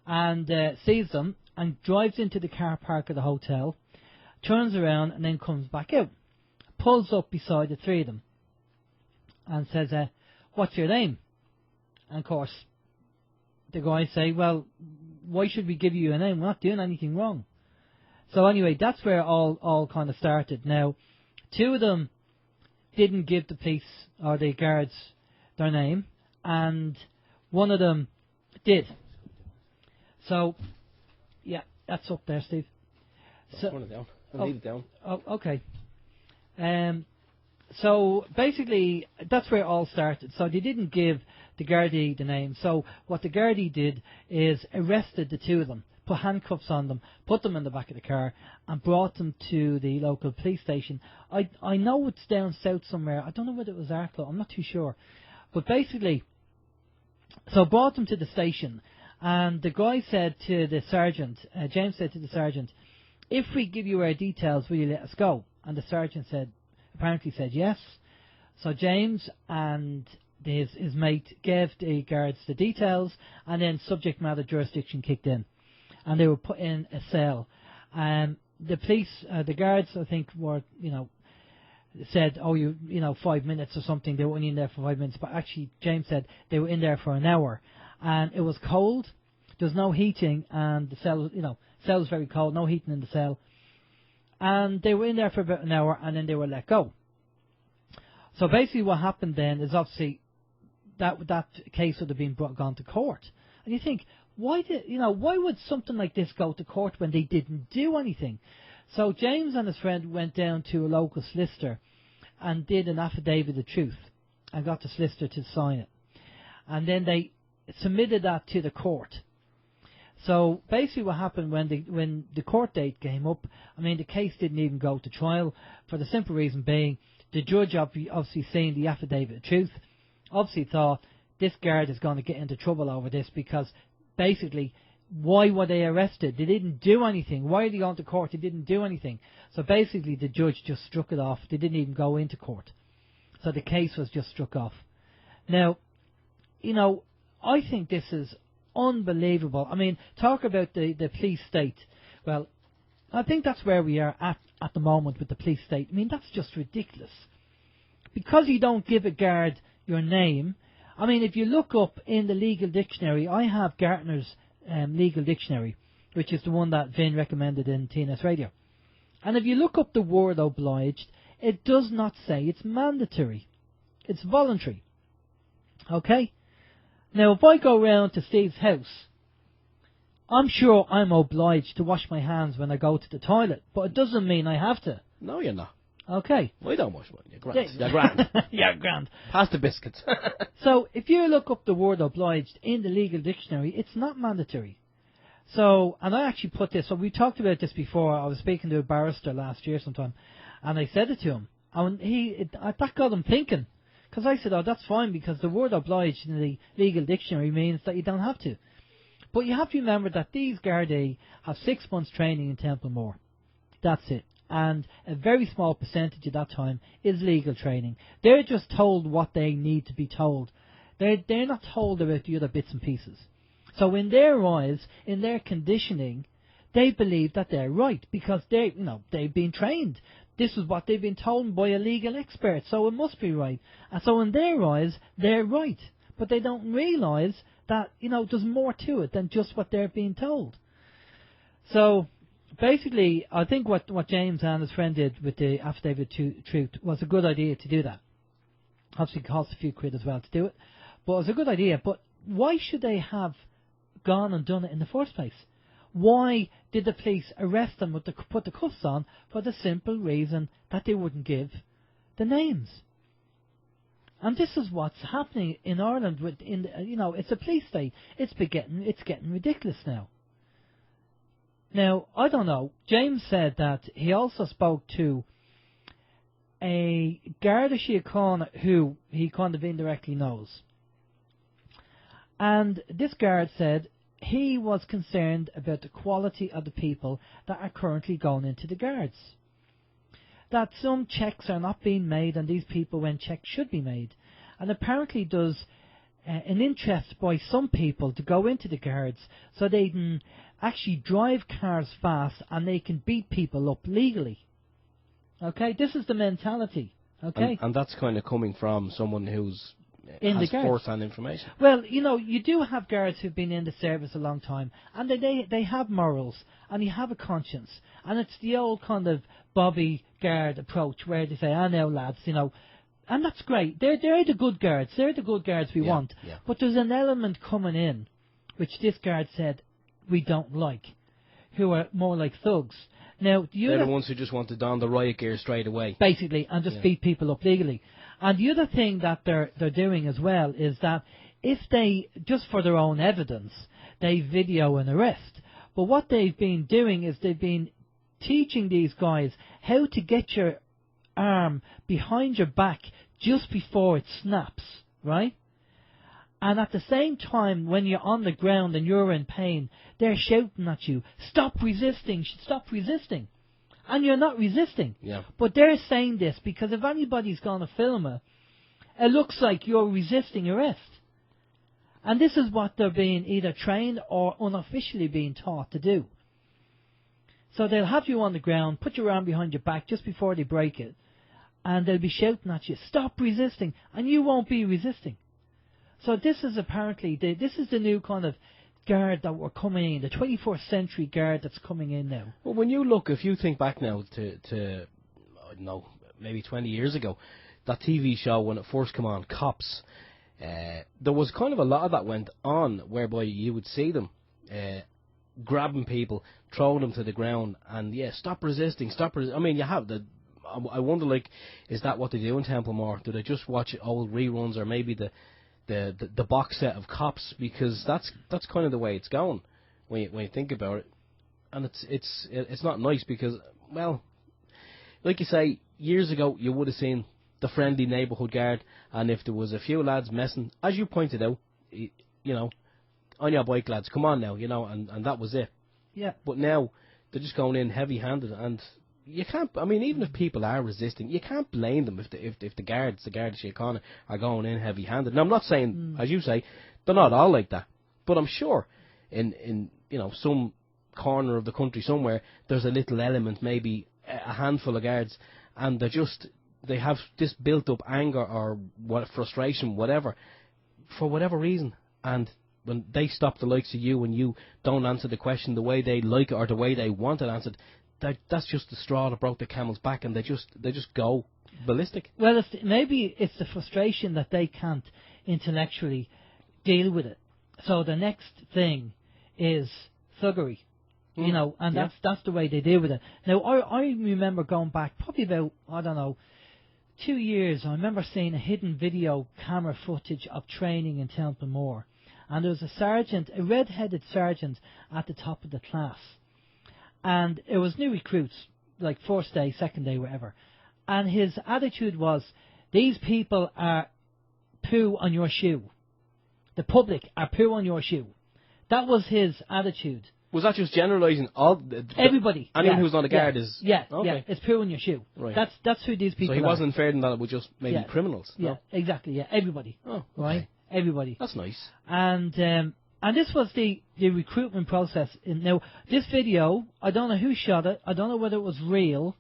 and sees them and drives into the car park of the hotel, turns around and then comes back out, pulls up beside the three of them and says, what's your name? And of course, the guys say, well, why should we give you a name? We're not doing anything wrong. So anyway, that's where it all kind of started. Now, two of them didn't give the police or the guards their name, and one of them did. So, yeah, that's up there, Steve. So, turn it down. I'll leave it down. Oh, okay. So basically, that's where it all started. So they didn't give the Gardaí the name. So what the Gardaí did is arrested the two of them, put handcuffs on them, put them in the back of the car, and brought them to the local police station. I know it's down south somewhere. I don't know whether it was Arklow. I'm not too sure. But basically, so brought them to the station, and the guy said to the sergeant, James said to the sergeant, if we give you our details, will you let us go? And the sergeant apparently said yes. So James and his mate gave the guards the details, and then subject matter jurisdiction kicked in, and they were put in a cell. The police, the guards, I think, were, said, 5 minutes or something. They were only in there for 5 minutes, but actually James said they were in there for an hour, and it was cold. There was no heating, and the cell, cell was very cold, no heating in the cell. And they were in there for about an hour, and then they were let go. So basically what happened then is obviously that case would have been gone to court. And you think, why would something like this go to court when they didn't do anything? So James and his friend went down to a local solicitor and did an affidavit of truth and got the solicitor to sign it. And then they submitted that to the court. So basically what happened when the court date came up, the case didn't even go to trial, for the simple reason being the judge obviously seeing the affidavit of truth, obviously thought this guard is going to get into trouble over this, because basically why were they arrested? They didn't do anything. Why are they going to court? They didn't do anything. So basically the judge just struck it off. They didn't even go into court. So the case was just struck off. Now, I think this is unbelievable. Talk about the police state. Well, I think that's where we are at the moment with the police state. That's just ridiculous. Because you don't give a guard your name. If you look up in the legal dictionary, I have Gartner's legal dictionary, which is the one that Vin recommended in TNS Radio. And if you look up the word obliged, it does not say it's mandatory. It's voluntary. Okay? Now, if I go round to Steve's house, I'm sure I'm obliged to wash my hands when I go to the toilet, but it doesn't mean I have to. No, you're not. Okay. We don't wash one. You're grand. You're grand. You're grand. Pass the biscuits. So, if you look up the word obliged in the legal dictionary, it's not mandatory. So, and I actually put this, so we talked about this before. I was speaking to a barrister last year sometime, and I said it to him. And that got him thinking. Because I said, oh, that's fine, because the word obliged in the legal dictionary means that you don't have to. But you have to remember that these Gardai have 6 months training in Templemore. That's it. And a very small percentage of that time is legal training. They're just told what they need to be told. They're not told about the other bits and pieces. So in their eyes, in their conditioning, they believe that they're right because they've been trained. This is what they've been told by a legal expert, so it must be right. And so in their eyes, they're right. But they don't realise that, there's more to it than just what they're being told. So, basically, I think what James and his friend did with the affidavit to truth was a good idea to do that. Obviously, it cost a few quid as well to do it. But it was a good idea. But why should they have gone and done it in the first place? Why did the police arrest them put the cuffs on for the simple reason that they wouldn't give the names? And this is what's happening in Ireland. It's a police state. It's getting ridiculous now. Now, I don't know. James said that he also spoke to a Garda Síochána who he kind of indirectly knows. And this guard said he was concerned about the quality of the people that are currently going into the guards. That some checks are not being made on these people when checks should be made. And apparently there's an interest by some people to go into the guards so they can actually drive cars fast and they can beat people up legally. Okay, this is the mentality. Okay, and that's kind of coming from someone who's in has the guards. first-hand information. Well, you do have guards who've been in the service a long time, and they have morals, and you have a conscience, and it's the old kind of Bobby guard approach where they say, "I know, lads," and that's great. They're the good guards. They're the good guards we want. Yeah. But there's an element coming in, which this guard said we don't like, who are more like thugs. Now, they're the ones who just want to don the riot gear straight away, basically, and just beat people up legally. And the other thing that they're doing as well is that if they, just for their own evidence, they video an arrest. But what they've been doing is they've been teaching these guys how to get your arm behind your back just before it snaps, right? And at the same time, when you're on the ground and you're in pain, they're shouting at you, "Stop resisting, stop resisting." And you're not resisting. Yeah. But they're saying this because if anybody's going to film it, it looks like you're resisting arrest. And this is what they're being either trained or unofficially being taught to do. So they'll have you on the ground, put your arm behind your back just before they break it, and they'll be shouting at you, "Stop resisting," and you won't be resisting. So this is apparently, this is the new kind of guard that we're coming in, the 21st century guard that's coming in now. Well, when you look, if you think back now to I don't know, maybe 20 years ago, that TV show when it first came on, Cops, there was kind of a lot of that went on whereby you would see them grabbing people, throwing them to the ground, and stop resisting, I mean, you have I wonder, like, is that what they do in Templemore? Do they just watch old reruns, or maybe the box set of Cops, because that's kind of the way it's going when you think about it, and it's not nice because, well, like you say, years ago you would have seen the friendly neighbourhood guard, and if there was a few lads messing, as you pointed out, on your bike, lads, come on now, and that was it. Yeah. But now they're just going in heavy-handed, and you can't. I mean, even if people are resisting, you can't blame them if the Garda Síochána are going in heavy-handed. Now, I'm not saying, as you say, they're not all like that, but I'm sure in some corner of the country somewhere there's a little element, maybe a handful of guards, and they have this built-up anger or frustration, whatever, for whatever reason, and when they stop the likes of you and you don't answer the question the way they like it or the way they want it answered, that's just the straw that broke the camel's back, and they just go ballistic. Well, maybe it's the frustration that they can't intellectually deal with it. So the next thing is thuggery, you know, and that's the way they deal with it. Now, I remember going back probably about, I don't know, 2 years. I remember seeing a hidden video camera footage of training in Templemore, and there was a sergeant, a red-headed sergeant, at the top of the class, and it was new recruits, like first day, second day, whatever. And his attitude was, these people are poo on your shoe. The public are poo on your shoe. That was his attitude. Was that just generalising all everybody? Anyone who's on the guard is okay. It's poo on your shoe. Right. That's who these people are. So he wasn't inferring that it was just maybe criminals. Yeah, no? exactly. Yeah, everybody. Oh, okay. Right. Everybody. That's nice. And this was the recruitment process. Now, this video, I don't know who shot it. I don't know whether it was real.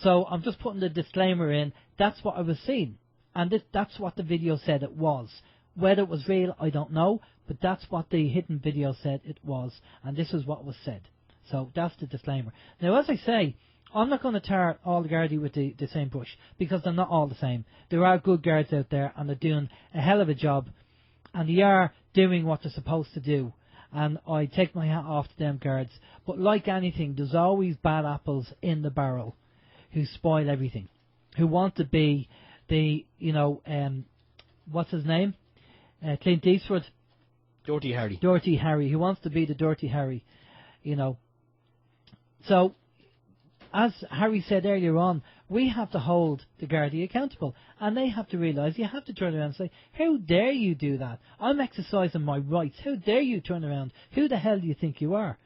So I'm just putting the disclaimer in. That's what I was seeing. And that's what the video said it was. Whether it was real, I don't know. But that's what the hidden video said it was. And this is what was said. So that's the disclaimer. Now, as I say, I'm not going to tar all the Gardaí with the same brush, because they're not all the same. There are good guards out there, and they're doing a hell of a job. And they are doing what they're supposed to do. And I take my hat off to them guards. But like anything, there's always bad apples in the barrel who spoil everything, who want to be the, what's his name? Clint Eastwood. Dirty Harry. Dirty Harry. Who wants to be the Dirty Harry, So, as Harry said earlier on, we have to hold the Gardaí accountable. And they have to realise, you have to turn around and say, how dare you do that? I'm exercising my rights. How dare you turn around? Who the hell do you think you are?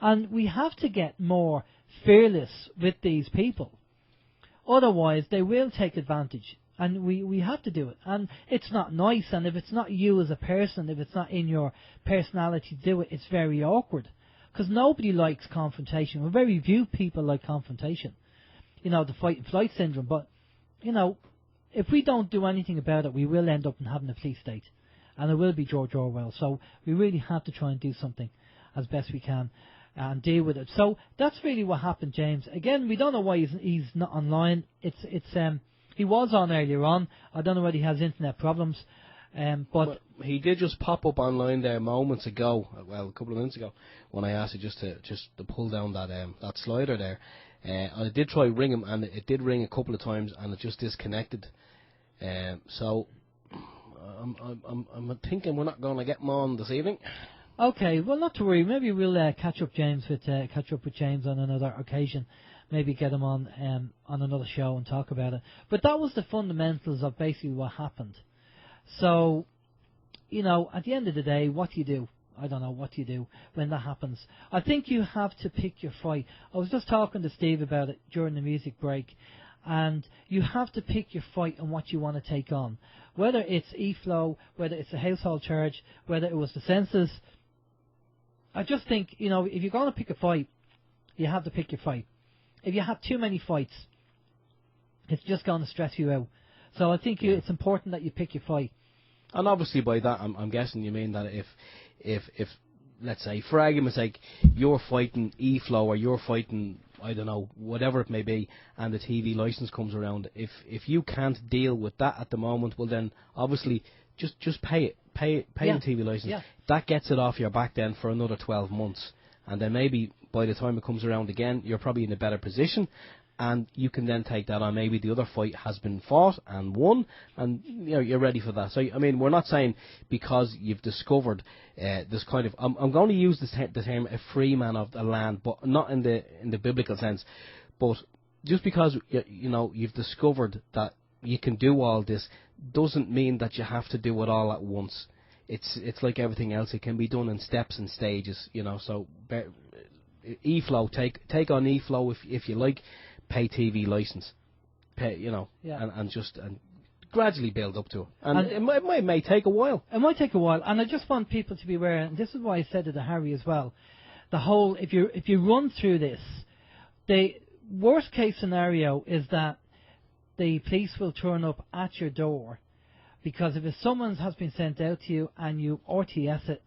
And we have to get more fearless with these people. Otherwise, they will take advantage. And we have to do it. And it's not nice. And if it's not you as a person, if it's not in your personality to do it, it's very awkward. Because nobody likes confrontation. Well, very few people like confrontation. The fight and flight syndrome. But, if we don't do anything about it, we will end up in having a police state. And it will be George Orwell. So we really have to try and do something as best we can and deal with it. So that's really what happened, James. Again, we don't know why he's not online. He was on earlier on. I don't know whether he has internet problems. But well, he did just pop up online there moments ago, a couple of minutes ago, when I asked you just to pull down that slider there. I did try ring him, and it did ring a couple of times, and it just disconnected. So I'm thinking we're not going to get him on this evening. Okay, well, not to worry. Maybe we'll catch up with James on another occasion. Maybe get him on another show and talk about it. But that was the fundamentals of basically what happened. So, at the end of the day, what do you do? I don't know what you do when that happens. I think you have to pick your fight. I was just talking to Steve about it during the music break, and you have to pick your fight and what you want to take on. Whether it's e-flow, whether it's a household charge, whether it was the census. I just think, if you're going to pick a fight, you have to pick your fight. If you have too many fights, it's just going to stress you out. So I think it's important that you pick your fight. And obviously by that, I'm guessing you mean that if let's say, for argument's sake, you're fighting e-flow or you're fighting, I don't know, whatever it may be, and the TV licence comes around, if you can't deal with that at the moment, well then, obviously, just pay it. Pay the TV licence. Yeah. That gets it off your back then for another 12 months. And then maybe by the time it comes around again, you're probably in a better position, and you can then take that on. Maybe the other fight has been fought and won, and you're ready for that. So I mean, we're not saying because you've discovered this kind of. I'm going to use the term a free man of the land, but not in the biblical sense. But just because you've discovered that you can do all this doesn't mean that you have to do it all at once. It's like everything else. It can be done in steps and stages, So e-flow, take on e-flow if you like. Pay TV license, and gradually build up to it. And it may take a while. It might take a while, and I just want people to be aware. And this is why I said it to Harry as well. The whole if you run through this, the worst case scenario is that the police will turn up at your door, because if a summons has been sent out to you and you RTS it,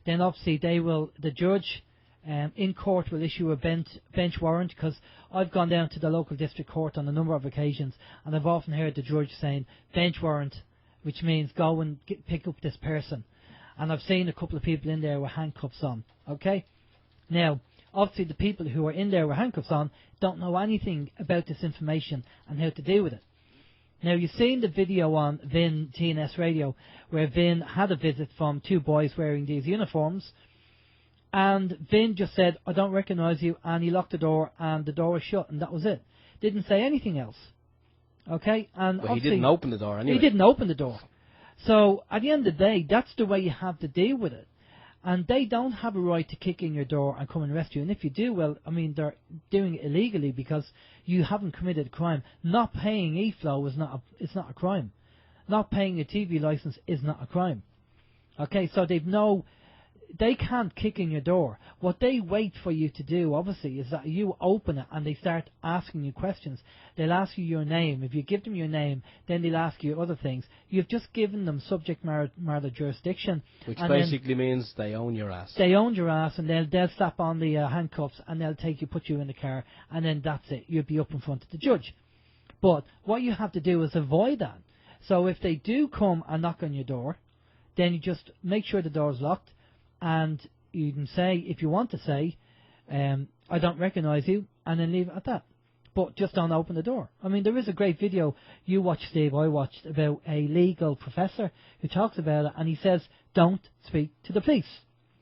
then obviously the judge in court will issue a bench warrant, because I've gone down to the local district court on a number of occasions, and I've often heard the judge saying bench warrant, which means go and pick up this person. And I've seen a couple of people in there with handcuffs on. Okay? Now, obviously the people who are in there with handcuffs on don't know anything about this information and how to deal with it. Now, you've seen the video on Vin TNS Radio where Vin had a visit from two boys wearing these uniforms, and Vin just said, I don't recognise you, and he locked the door, and the door was shut, and that was it. Didn't say anything else. Okay? And well, he didn't open the door anyway. He didn't open the door. So, at the end of the day, that's the way you have to deal with it. And they don't have a right to kick in your door and come and arrest you. And if you do, well, I mean, they're doing it illegally because you haven't committed a crime. Not paying e-flow is not a crime. Not paying a TV license is not a crime. Okay, so they can't kick in your door. What they wait for you to do, obviously, is that you open it and they start asking you questions. They'll ask you your name. If you give them your name, then they'll ask you other things. You've just given them subject matter jurisdiction. Which basically means they own your ass. They own your ass, and they'll slap on the handcuffs, and they'll put you in the car, and then that's it. You'll be up in front of the judge. But what you have to do is avoid that. So if they do come and knock on your door, then you just make sure the door's locked, and you can say, if you want to say, I don't recognise you, and then leave it at that. But just don't open the door. I mean, there is a great video you watched, Steve, I watched, about a legal professor who talks about it, and he says, don't speak to the police.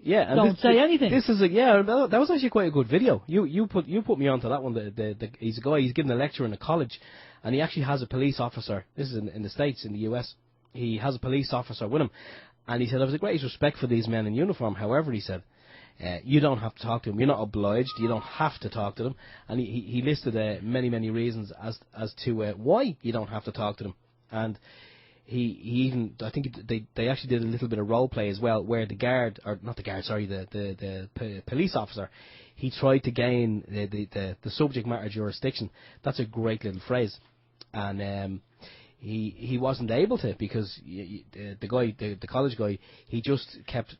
Yeah, and don't say anything. This is that was actually quite a good video. You put me onto that one. He's a guy. He's giving a lecture in a college, and he actually has a police officer. This is in the States, in the US. He has a police officer with him, and he said, "I have the greatest respect for these men in uniform. However," he said, you don't have to talk to them. You're not obliged. You don't have to talk to them." And he listed many reasons as to why you don't have to talk to them. And he even, I think they actually did a little bit of role play as well, where the police officer, he tried to gain the subject matter jurisdiction. That's a great little phrase, and he wasn't able to, because the college guy, he just kept.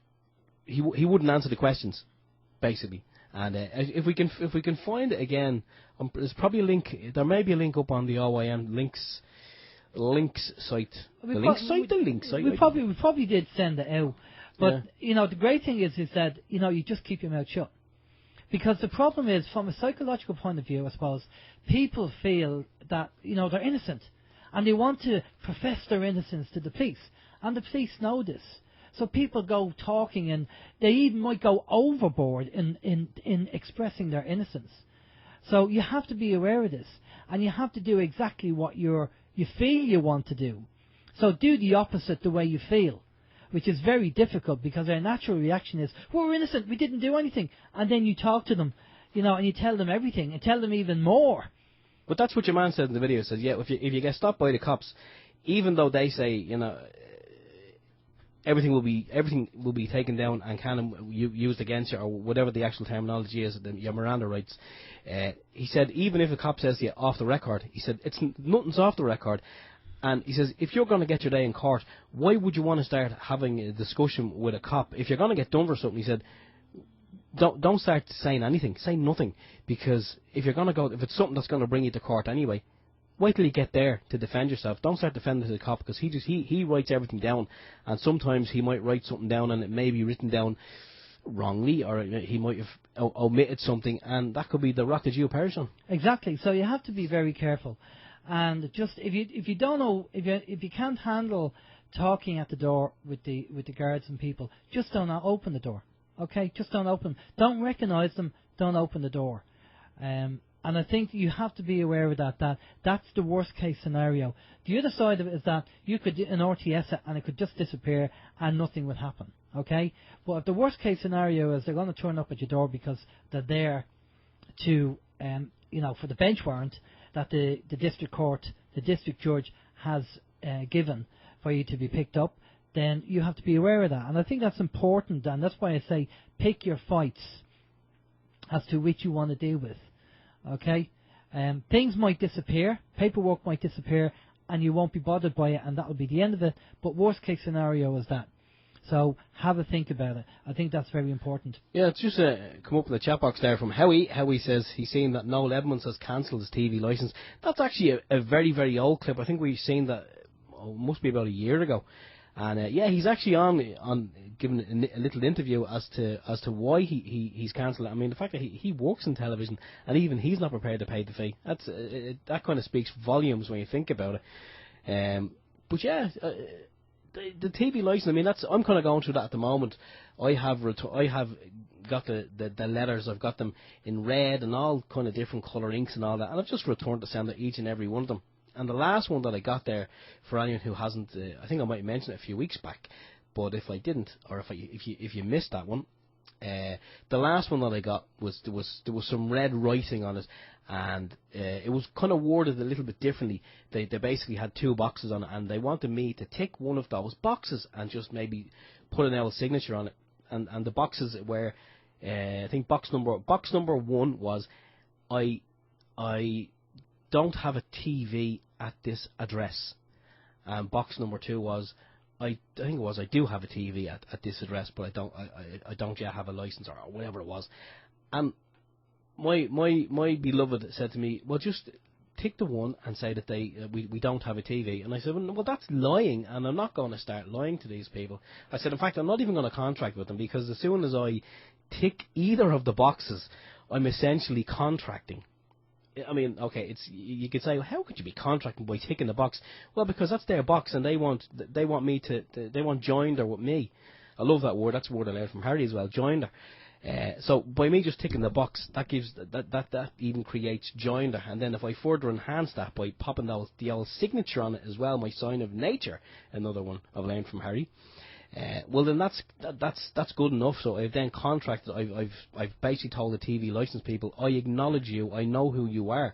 He wouldn't answer the questions, basically. And if we can find it again, there's probably a link. There may be a link up on the OYM links site. We probably did send it out, but the great thing is that you just keep your mouth shut, because the problem is, from a psychological point of view, I suppose, people feel that they're innocent, and they want to profess their innocence to the police, and the police know this. So people go talking, and they even might go overboard in expressing their innocence. So you have to be aware of this, and you have to do exactly what you feel you want to do. So do the opposite the way you feel, which is very difficult, because their natural reaction is, we're innocent, we didn't do anything. And then you talk to them, and you tell them everything, and tell them even more. But that's what your man said in the video. He says, if you get stopped by the cops, even though they say, everything will be taken down and can used against you, or whatever the actual terminology is, your Miranda rights. He said, even if a cop says to you off the record, he said, nothing's off the record. And he says, if you're going to get your day in court, why would you want to start having a discussion with a cop? If you're going to get done for something, he said, don't start saying anything, say nothing, because if it's something that's going to bring you to court anyway, wait till you get there to defend yourself. Don't start defending the cop, because he writes everything down, and sometimes he might write something down and it may be written down wrongly, or he might have omitted something, and that could be the rock that you perish on. Exactly. So you have to be very careful, and just if you don't know, if you can't handle talking at the door with the guards and people, just don't open the door. Okay, just don't open. Don't recognise them. Don't open the door. And I think you have to be aware of that's the worst case scenario. The other side of it is that you could an RTS it and it could just disappear and nothing would happen. Okay? But if the worst case scenario is they're going to turn up at your door because they're there to, for the bench warrant that the district court, the district judge has given for you to be picked up, then you have to be aware of that. And I think that's important, and that's why I say pick your fights as to which you want to deal with. Okay, things might disappear, paperwork might disappear, and you won't be bothered by it, and that will be the end of it. But worst case scenario is that. So have a think about it. I think that's very important. Yeah, it's just come up in the chat box there from Howie. Howie says he's seen that Noel Edmonds has cancelled his TV licence. That's actually a very, very old clip. I think we've seen that, must be about a year ago. And he's actually on giving a little interview as to why he's cancelled it. I mean, the fact that he works in television and even he's not prepared to pay the fee. That kind of speaks volumes when you think about it. But yeah, the TV licence. I mean, I'm kind of going through that at the moment. I have got the letters. I've got them in red and all kind of different colour inks and all that. And I've just returned to sender each and every one of them. And the last one that I got there, for anyone who hasn't, I think I might have mentioned it a few weeks back, but if I didn't, or if you missed that one, the last one that I got there was some red writing on it, and it was kind of worded a little bit differently. They basically had two boxes on it, and they wanted me to tick one of those boxes and just maybe put an L signature on it. And the boxes were, I think box number one was, I don't have a TV at this address. And box number two was, I do have a TV at this address, but I don't yet have a license or whatever it was. And my beloved said to me, well, just tick the one and say that we don't have a TV. And I said, well, that's lying, and I'm not going to start lying to these people. I said, in fact, I'm not even going to contract with them, because as soon as I tick either of the boxes, I'm essentially contracting. I mean, okay, you could say, well, how could you be contracting by ticking the box? Well, because that's their box, and they want joinder with me. I love that word. That's a word I learned from Harry as well, joinder. So by me just ticking the box, that gives that even creates joinder. And then if I further enhance that by popping the old signature on it as well, my sign of nature, another one I've learned from Harry. Well, then that's good enough. So I've then contracted. I've basically told the TV license people, I acknowledge you. I know who you are.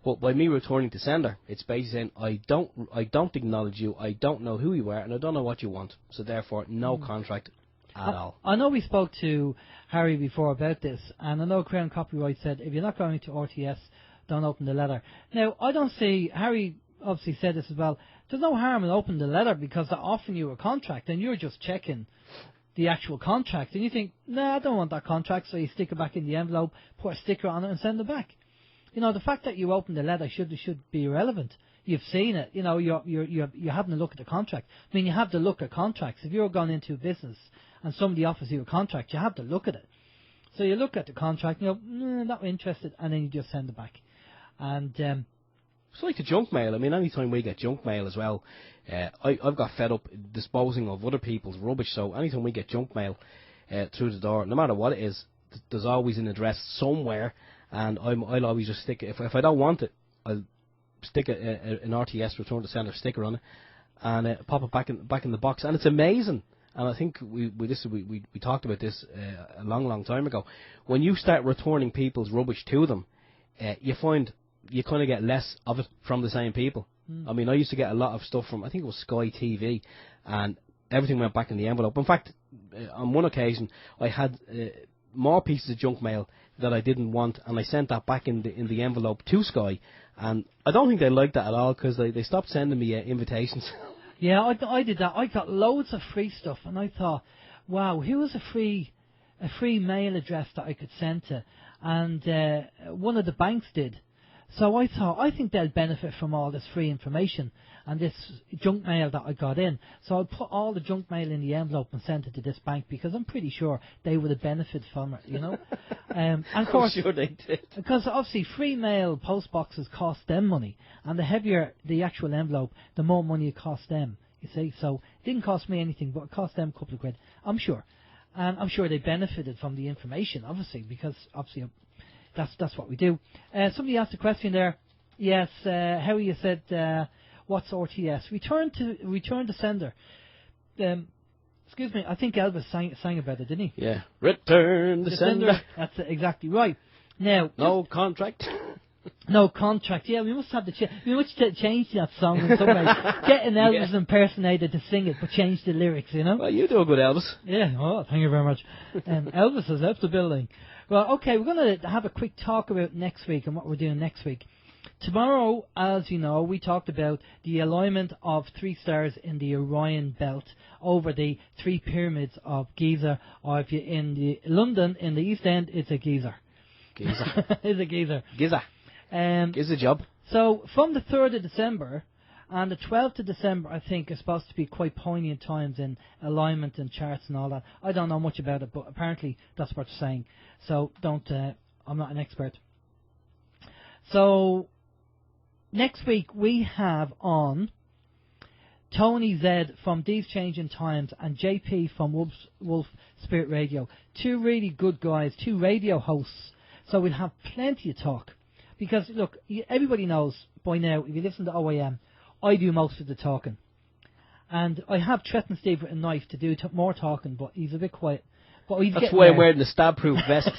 But by me returning to sender, it's basically saying I don't acknowledge you. I don't know who you are, and I don't know what you want. So therefore, no contract at all. I know we spoke to Harry before about this, and I know Crown Copyright said if you're not going to RTS, don't open the letter. Now I don't see, Harry obviously said this as well, there's no harm in opening the letter, because they're offering you a contract and you're just checking the actual contract, and you think, nah, I don't want that contract, so you stick it back in the envelope, put a sticker on it and send it back. You know, the fact that you opened the letter should be irrelevant. You've seen it, you know, you're having a look at the contract. I mean, you have to look at contracts. If you're going into a business and somebody offers you a contract, you have to look at it. So you look at the contract and you go, not interested, and then you just send it back. And it's like the junk mail. I mean, anytime we get junk mail as well, I've got fed up disposing of other people's rubbish. So anytime we get junk mail through the door, no matter what it is, there's always an address somewhere, and I'll always just stick it. If I don't want it, I'll stick an RTS return to sender sticker on it, and pop it back in the box. And it's amazing. And I think we talked about this a long time ago. When you start returning people's rubbish to them, you find you kind of get less of it from the same people. I mean, I used to get a lot of stuff from, I think it was Sky TV, and everything went back in the envelope. In fact, on one occasion, I had more pieces of junk mail that I didn't want, and I sent that back in the envelope to Sky. And I don't think they liked that at all, because they stopped sending me invitations. Yeah, I did that. I got loads of free stuff, and I thought, wow, here was a free mail address that I could send to, and one of the banks did. So I thought, I think they'll benefit from all this free information and this junk mail that I got in. So I put all the junk mail in the envelope and sent it to this bank, because I'm pretty sure they would have benefited from it, you know. And of course, I'm sure they did. Because obviously free mail post boxes cost them money, and the heavier the actual envelope, the more money it costs them, you see. So it didn't cost me anything, but it cost them a couple of quid, I'm sure. And I'm sure they benefited from the information, obviously, because obviously that's what we do. Somebody asked a question there. Yes, Howie, you said, what's RTS? Return to sender. Excuse me, I think Elvis sang about it, didn't he? Yeah. Return to sender. That's exactly right. Now, no contract. No contract. Yeah, we must have we must change that song in some way. Get an Elvis impersonator to sing it, but change the lyrics, you know. Well, you do a good Elvis. Yeah. Oh, thank you very much. Elvis has left the building. Well, okay, we're going to have a quick talk about next week and what we're doing next week. Tomorrow, as you know, we talked about the alignment of 3 stars in the Orion belt over the 3 pyramids of Giza, or if you're in the London, in the East End, it's a Giza. Giza. It's a Giza. Giza. Giza job. So, from the 3rd of December and the 12th of December, I think, is supposed to be quite poignant times in alignment and charts and all that. I don't know much about it, but apparently that's what they're saying. So, I'm not an expert. So, next week we have on Tony Z from These Changing Times and JP from Wolf Spirit Radio. 2 really good guys, 2 radio hosts. So we'll have plenty of talk. Because, look, everybody knows by now, if you listen to OYM, I do most of the talking. And I have threatened Steve with a knife to do more talking, but he's a bit quiet. But that's why I'm wearing the stab-proof vest.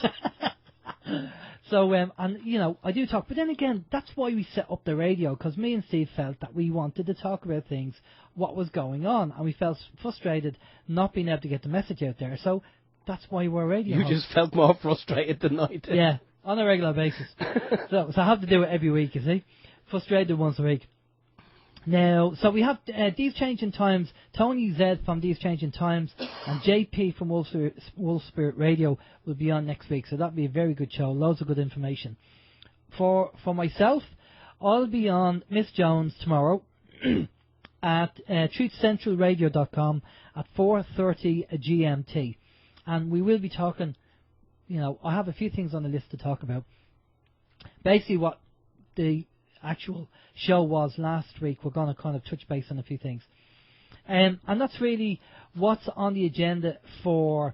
So, and, you know, I do talk. But then again, that's why we set up the radio, because me and Steve felt that we wanted to talk about things, what was going on, and we felt frustrated not being able to get the message out there. So that's why we're radio You hosts. just felt more frustrated than I did. Yeah, on a regular basis. so I have to do it every week, you see. Frustrated once a week. Now, so we have These Changing Times, Tony Z from These Changing Times, and JP from Wolf Spirit Radio will be on next week. So that'll be a very good show, loads of good information. For myself, I'll be on Miss Jones tomorrow at truthcentralradio.com at 4:30 GMT. And we will be talking, you know, I have a few things on the list to talk about. Basically what the actual show was last week. We're going to kind of touch base on a few things. And that's really what's on the agenda for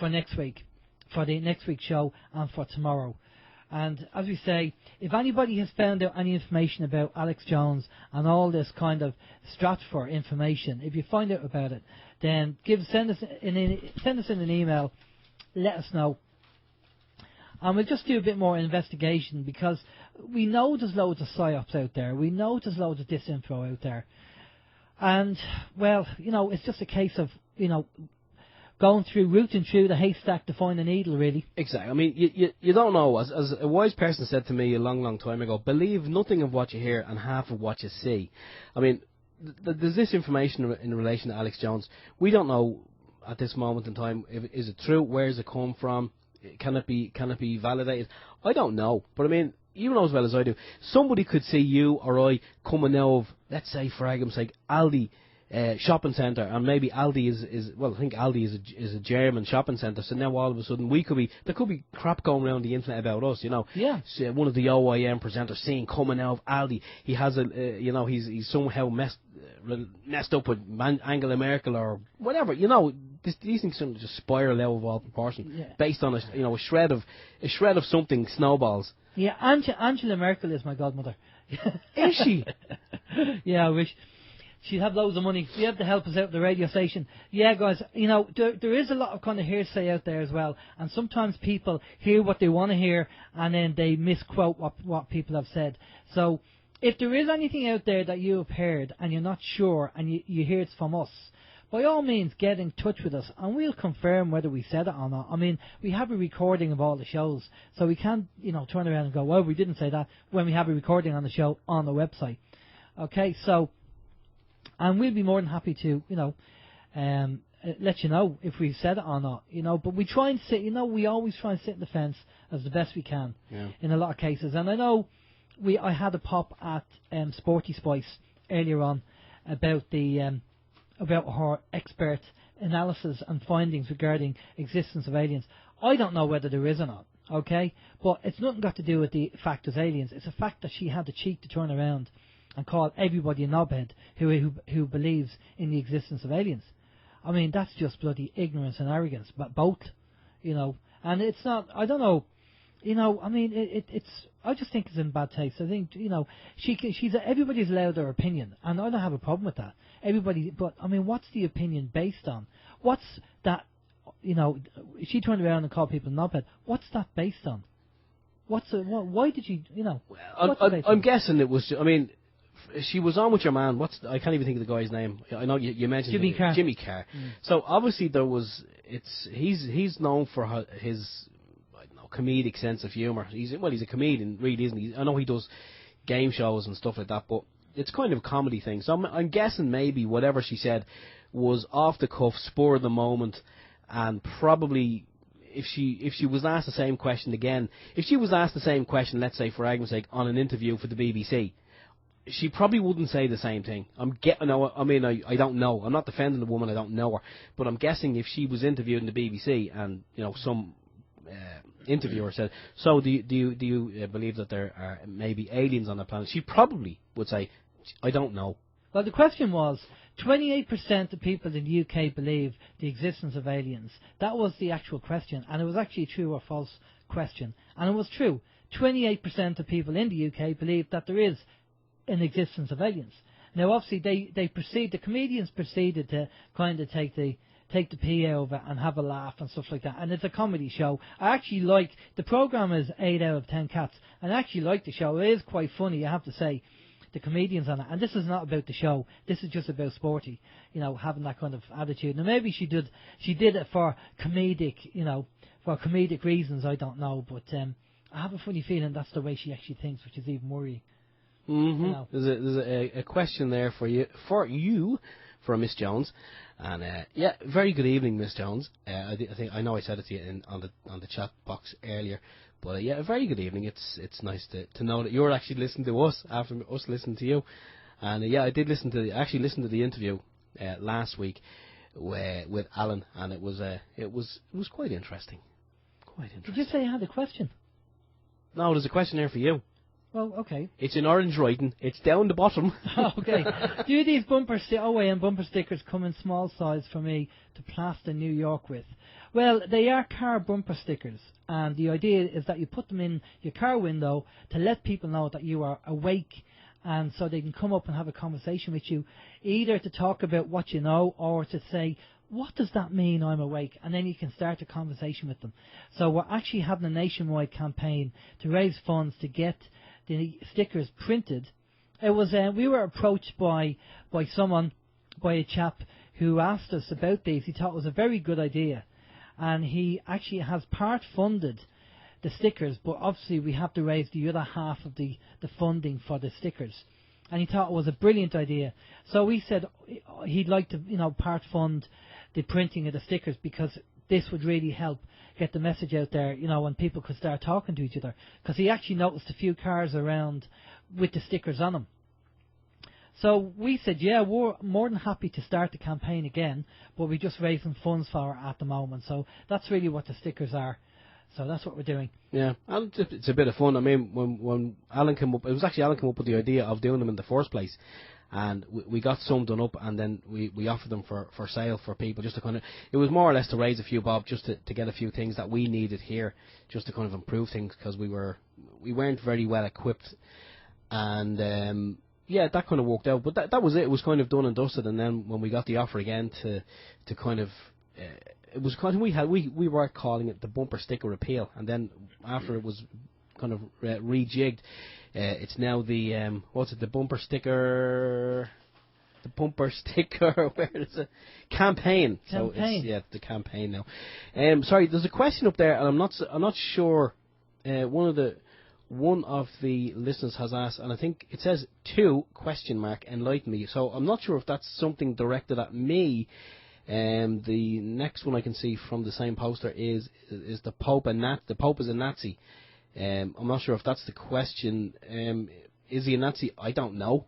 next week, for the next week's show and for tomorrow. And as we say, if anybody has found out any information about Alex Jones and all this kind of Stratford information, if you find out about it, then send us in an email, let us know. And we'll just do a bit more investigation, because we know there's loads of psyops out there. We know there's loads of disinfo out there. And, well, you know, it's just a case of, you know, rooting through the haystack to find a needle, really. Exactly. I mean, you don't know. As a wise person said to me a long, long time ago, believe nothing of what you hear and half of what you see. I mean, there's this information in relation to Alex Jones. We don't know at this moment in time, is it true? Where does it come from? Can it be validated? I don't know. But I mean, you know as well as I do, somebody could see you or I coming out of, let's say for argument's sake, Aldi shopping centre, and maybe Aldi is well, I think Aldi is a German shopping centre, so now all of a sudden there could be crap going around the internet about us, you know. Yeah. So one of the OYM presenters seen coming out of Aldi, he has he's somehow messed up with Angela Merkel or whatever, you know. These things just spiral out of all proportion, based on a shred of something snowballs. Yeah, Angela Merkel is my godmother. Is she? Yeah, I wish. She'd have loads of money. You have to help us out at the radio station. Yeah, guys, you know, there is a lot of kind of hearsay out there as well. And sometimes people hear what they want to hear and then they misquote what people have said. So if there is anything out there that you have heard and you're not sure and you hear it's from us, by all means get in touch with us and we'll confirm whether we said it or not. I mean, we have a recording of all the shows, so we can't, you know, turn around and go, well, we didn't say that, when we have a recording on the show on the website. Okay, so... And we'll be more than happy to, you know, let you know if we've said it or not, you know. But we try and sit, you know, we always try and sit in the fence as the best we can in a lot of cases. And I know I had a pop at Sporty Spice earlier on about her expert analysis and findings regarding existence of aliens. I don't know whether there is or not, okay? But it's nothing got to do with the fact there's aliens. It's a fact that she had the cheek to turn around and call everybody a knobhead who believes in the existence of aliens. I mean, that's just bloody ignorance and arrogance, but both, you know. And it's not, I don't know, you know, I mean, it's, I just think it's in bad taste. I think, you know, everybody's allowed their opinion, and I don't have a problem with that. But, I mean, what's the opinion based on? What's that, you know, she turned around and called people a knobhead. What's that based on? Why did she, you know? I'm guessing it was, I mean, she was on with your man. I can't even think of the guy's name. I know you mentioned Jimmy Carr. So obviously he's known for his, I don't know, comedic sense of humour. He's a comedian, really, isn't he? I know he does game shows and stuff like that, but it's kind of a comedy thing. So I'm guessing maybe whatever she said was off the cuff, spur of the moment, and probably if she was asked the same question again, if she was asked the same question, let's say for argument's sake, on an interview for the BBC, she probably wouldn't say the same thing. I don't know. I'm not defending the woman. I don't know her, but I'm guessing if she was interviewed in the BBC and some interviewer said, "So do you believe that there are maybe aliens on the planet?" She probably would say, "I don't know." Well, the question was, 28% of people in the UK believe the existence of aliens. That was the actual question, and it was actually a true or false question. And it was true. 28% of people in the UK believe that there is an existence of aliens. Now, obviously, the comedians proceeded to kind of take the PA over and have a laugh and stuff like that. And it's a comedy show. I actually like, the programme is 8 out of 10 cats, and I actually like the show. It is quite funny, I have to say. The comedians on it, and this is not about the show. This is just about sporty, having that kind of attitude. Now maybe she did it for comedic, for comedic reasons. I don't know, but I have a funny feeling that's the way she actually thinks, which is even worrying. Mm-hmm. There's a question there for you, Miss Jones, and very good evening, Miss Jones. I know I said it to you on the chat box earlier. But a very good evening. It's nice to know that you're actually listening to us after us listening to you. And I did listen to the interview last week with Alan, and it was quite interesting. Quite interesting. Did you say you had a question? No, there's a question there for you. Well, okay. It's in orange writing. It's down the bottom. Okay. Do these OYM bumper stickers come in small size for me to plaster New York with? Well, they are car bumper stickers, and the idea is that you put them in your car window to let people know that you are awake, and so they can come up and have a conversation with you, either to talk about what you know or to say, what does that mean, I'm awake? And then you can start a conversation with them. So we're actually having a nationwide campaign to raise funds to get the stickers printed. It was we were approached by a chap who asked us about these. He thought it was a very good idea, and he actually has part funded the stickers, but obviously we have to raise the other half of the funding for the stickers. And he thought it was a brilliant idea. So we said he'd like to part fund the printing of the stickers, because this would really help get the message out there, and people could start talking to each other. Because he actually noticed a few cars around with the stickers on them. So we said, we're more than happy to start the campaign again, but we're just raising funds for it at the moment. So that's really what the stickers are. So that's what we're doing. Yeah, and it's a bit of fun. I mean, when Alan came up, it was actually Alan came up with the idea of doing them in the first place. And we got some done up, and then we offered them for sale for people, just to kind of, it was more or less to raise a few bob, just to get a few things that we needed here, just to kind of improve things, because we weren't very well equipped, and that kind of worked out. But that was it. It was kind of done and dusted. And then when we got the offer again to kind of, it was kind of, we were calling it the bumper sticker repeal, and then after it was kind of rejigged. It's now the the bumper sticker. The bumper sticker. Where is it? Campaign. So it's the campaign now. Sorry, there's a question up there, and I'm not sure. One of the listeners has asked, and I think it says 2 ? Enlighten me. So I'm not sure if that's something directed at me. The next one I can see from the same poster is the Pope the Pope is a Nazi. I'm not sure if that's the question. Is he a Nazi? I don't know.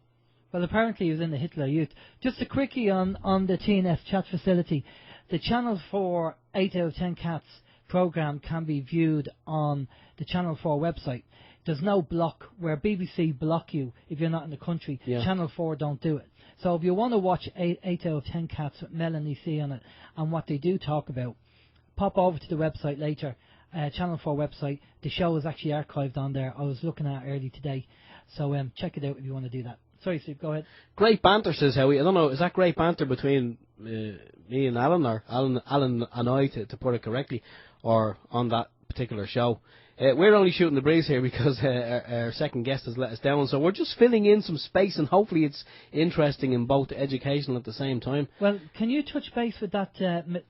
Well, apparently he was in the Hitler Youth. Just a quickie on the TNS chat facility. The Channel 4 8 out of 10 Cats programme can be viewed on the Channel 4 website. There's no block where BBC block you if you're not in the country. Yeah. Channel 4 don't do it. So if you want to watch 8 out of 10 Cats with Melanie C on it and what they do talk about, pop over to the website later. Channel 4 website. The show is actually archived on there. I was looking at it early today. So check it out if you want to do that. Sorry, Steve, go ahead. Great banter, says Howie. I don't know, is that great banter between me and Alan, or Alan and I, to put it correctly, or on that particular show? We're only shooting the breeze here because our second guest has let us down, so we're just filling in some space, and hopefully it's interesting and both educational at the same time. Well, can you touch base with that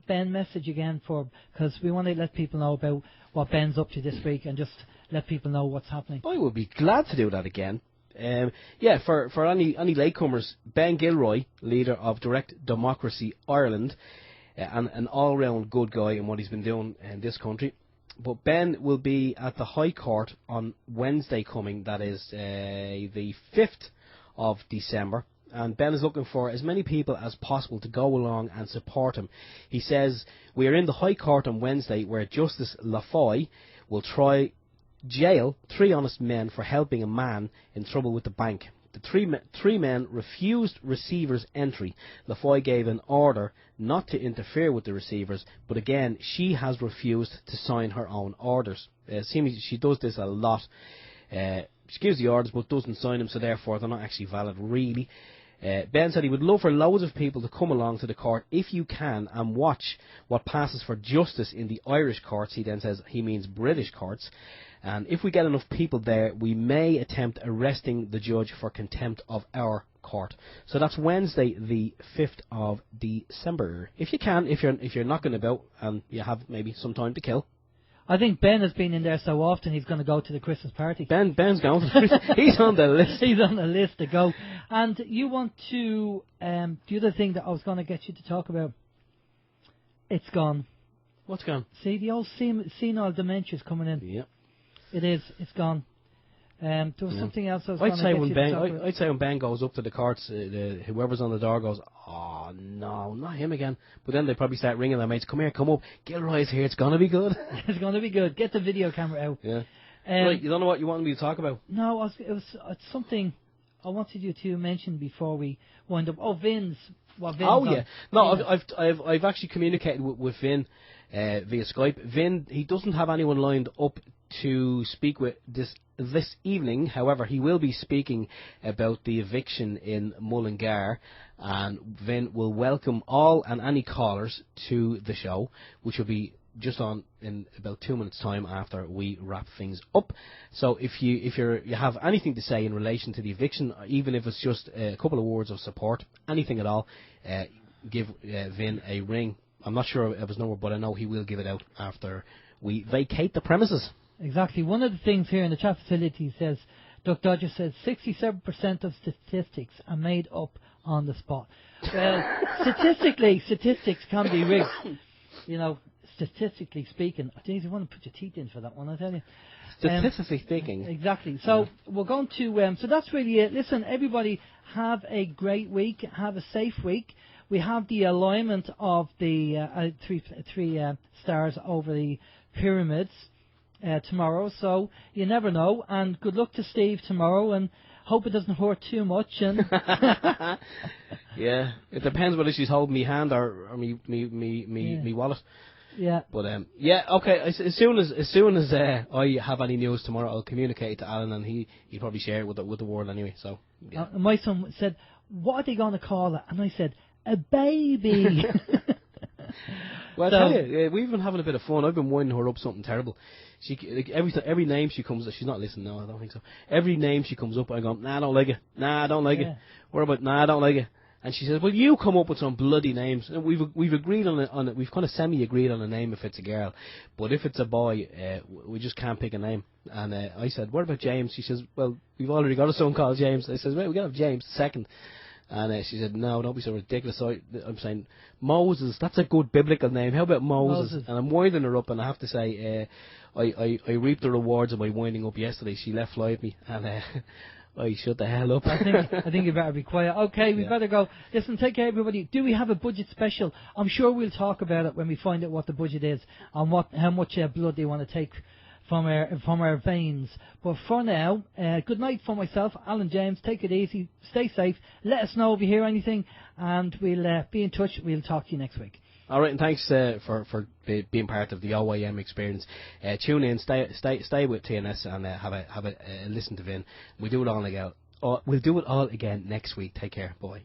Ben message again, because we want to let people know about what Ben's up to this week and just let people know what's happening. I would be glad to do that again. For any latecomers, Ben Gilroy, leader of Direct Democracy Ireland, and an all-round good guy in what he's been doing in this country. But Ben will be at the High Court on Wednesday coming, that is the 5th of December. And Ben is looking for as many people as possible to go along and support him. He says, we are in the High Court on Wednesday where Justice Laffoy will jail 3 honest men for helping a man in trouble with the bank. The three men refused receivers' entry. Laffoy gave an order not to interfere with the receivers, but again, she has refused to sign her own orders. Seemingly she does this a lot. She gives the orders but doesn't sign them, so therefore they're not actually valid, really. Ben said he would love for loads of people to come along to the court if you can and watch what passes for justice in the Irish courts. He then says he means British courts. And if we get enough people there, we may attempt arresting the judge for contempt of our court. So that's Wednesday, the 5th of December. If you can, if you're knocking about and you have maybe some time to kill. I think Ben has been in there so often he's going to go to the Christmas party. Ben's going to the Christmas. He's on the list. He's on the list to go. And you want to, the other thing that I was going to get you to talk about, it's gone. What's gone? See, the old senile dementia's coming in. Yep. It is. It's gone. There was something else I was I'd going to say get when you Ben, to talk about. I'd say when Ben goes up to the courts, whoever's on the door goes, oh no, not him again. But then they probably start ringing their mates, come here, come up, Gilroy's here, it's gonna be good. It's gonna be good. Get the video camera out. Yeah. Right, you don't know what you want me to talk about? No, it's something I wanted you to mention before we wind up. Oh, Vin's. What Vin's oh on. yeah. No, I've actually communicated with Vin via Skype. Vin, he doesn't have anyone lined up to speak with this evening. However, he will be speaking about the eviction in Mullingar, and Vin will welcome all and any callers to the show, which will be just on in about 2 minutes' time after we wrap things up. So if you have anything to say in relation to the eviction, even if it's just a couple of words of support, anything at all, give Vin a ring. I'm not sure of his number, but I know he will give it out after we vacate the premises. Exactly. One of the things here in the chat facility says, Duck Dodger says 67% of statistics are made up on the spot. Well, statistics can be rigged. You know, statistically speaking. Geez, you want to put your teeth in for that one, I tell you. Statistically speaking. Exactly. So we're going to, so that's really it. Listen, everybody, have a great week. Have a safe week. We have the alignment of the three stars over the pyramids tomorrow, so you never know. And good luck to Steve tomorrow, and hope it doesn't hurt too much. And yeah, it depends whether she's holding me hand or me wallet. Yeah. But okay. As soon as I have any news tomorrow, I'll communicate to Alan, and he'll probably share it with the world anyway. So yeah. My son said, "What are they going to call it?" And I said, "A baby." Well, I tell you, we've been having a bit of fun. I've been winding her up something terrible. She every name she comes up, she's not listening now, I don't think so. Every name she comes up, I go, nah, I don't like it. Nah, I don't like it. What about, nah, I don't like it. And she says, well, you come up with some bloody names. And we've agreed on it. We've kind of semi-agreed on a name if it's a girl. But if it's a boy, we just can't pick a name. And I said, what about James? She says, well, we've already got a son called James. I says, well, we got to have James second. And she said, no, don't be so ridiculous. So I'm saying, Moses, that's a good biblical name. How about Moses? And I'm winding her up, and I have to say, I reaped the rewards of my winding up yesterday. She let fly at me, and I shut the hell up. I think you better be quiet. Okay, we better go. Listen, take care, everybody. Do we have a budget special? I'm sure we'll talk about it when we find out what the budget is and how much blood they want to take from our veins. But for now, good night for myself, Alan James. Take it easy, stay safe. Let us know if you hear anything, and we'll be in touch. We'll talk to you next week. All right, and thanks for being part of the OYM experience. Tune in, stay with TNS, and have a listen to Vin. We'll do it all again next week. Take care, bye.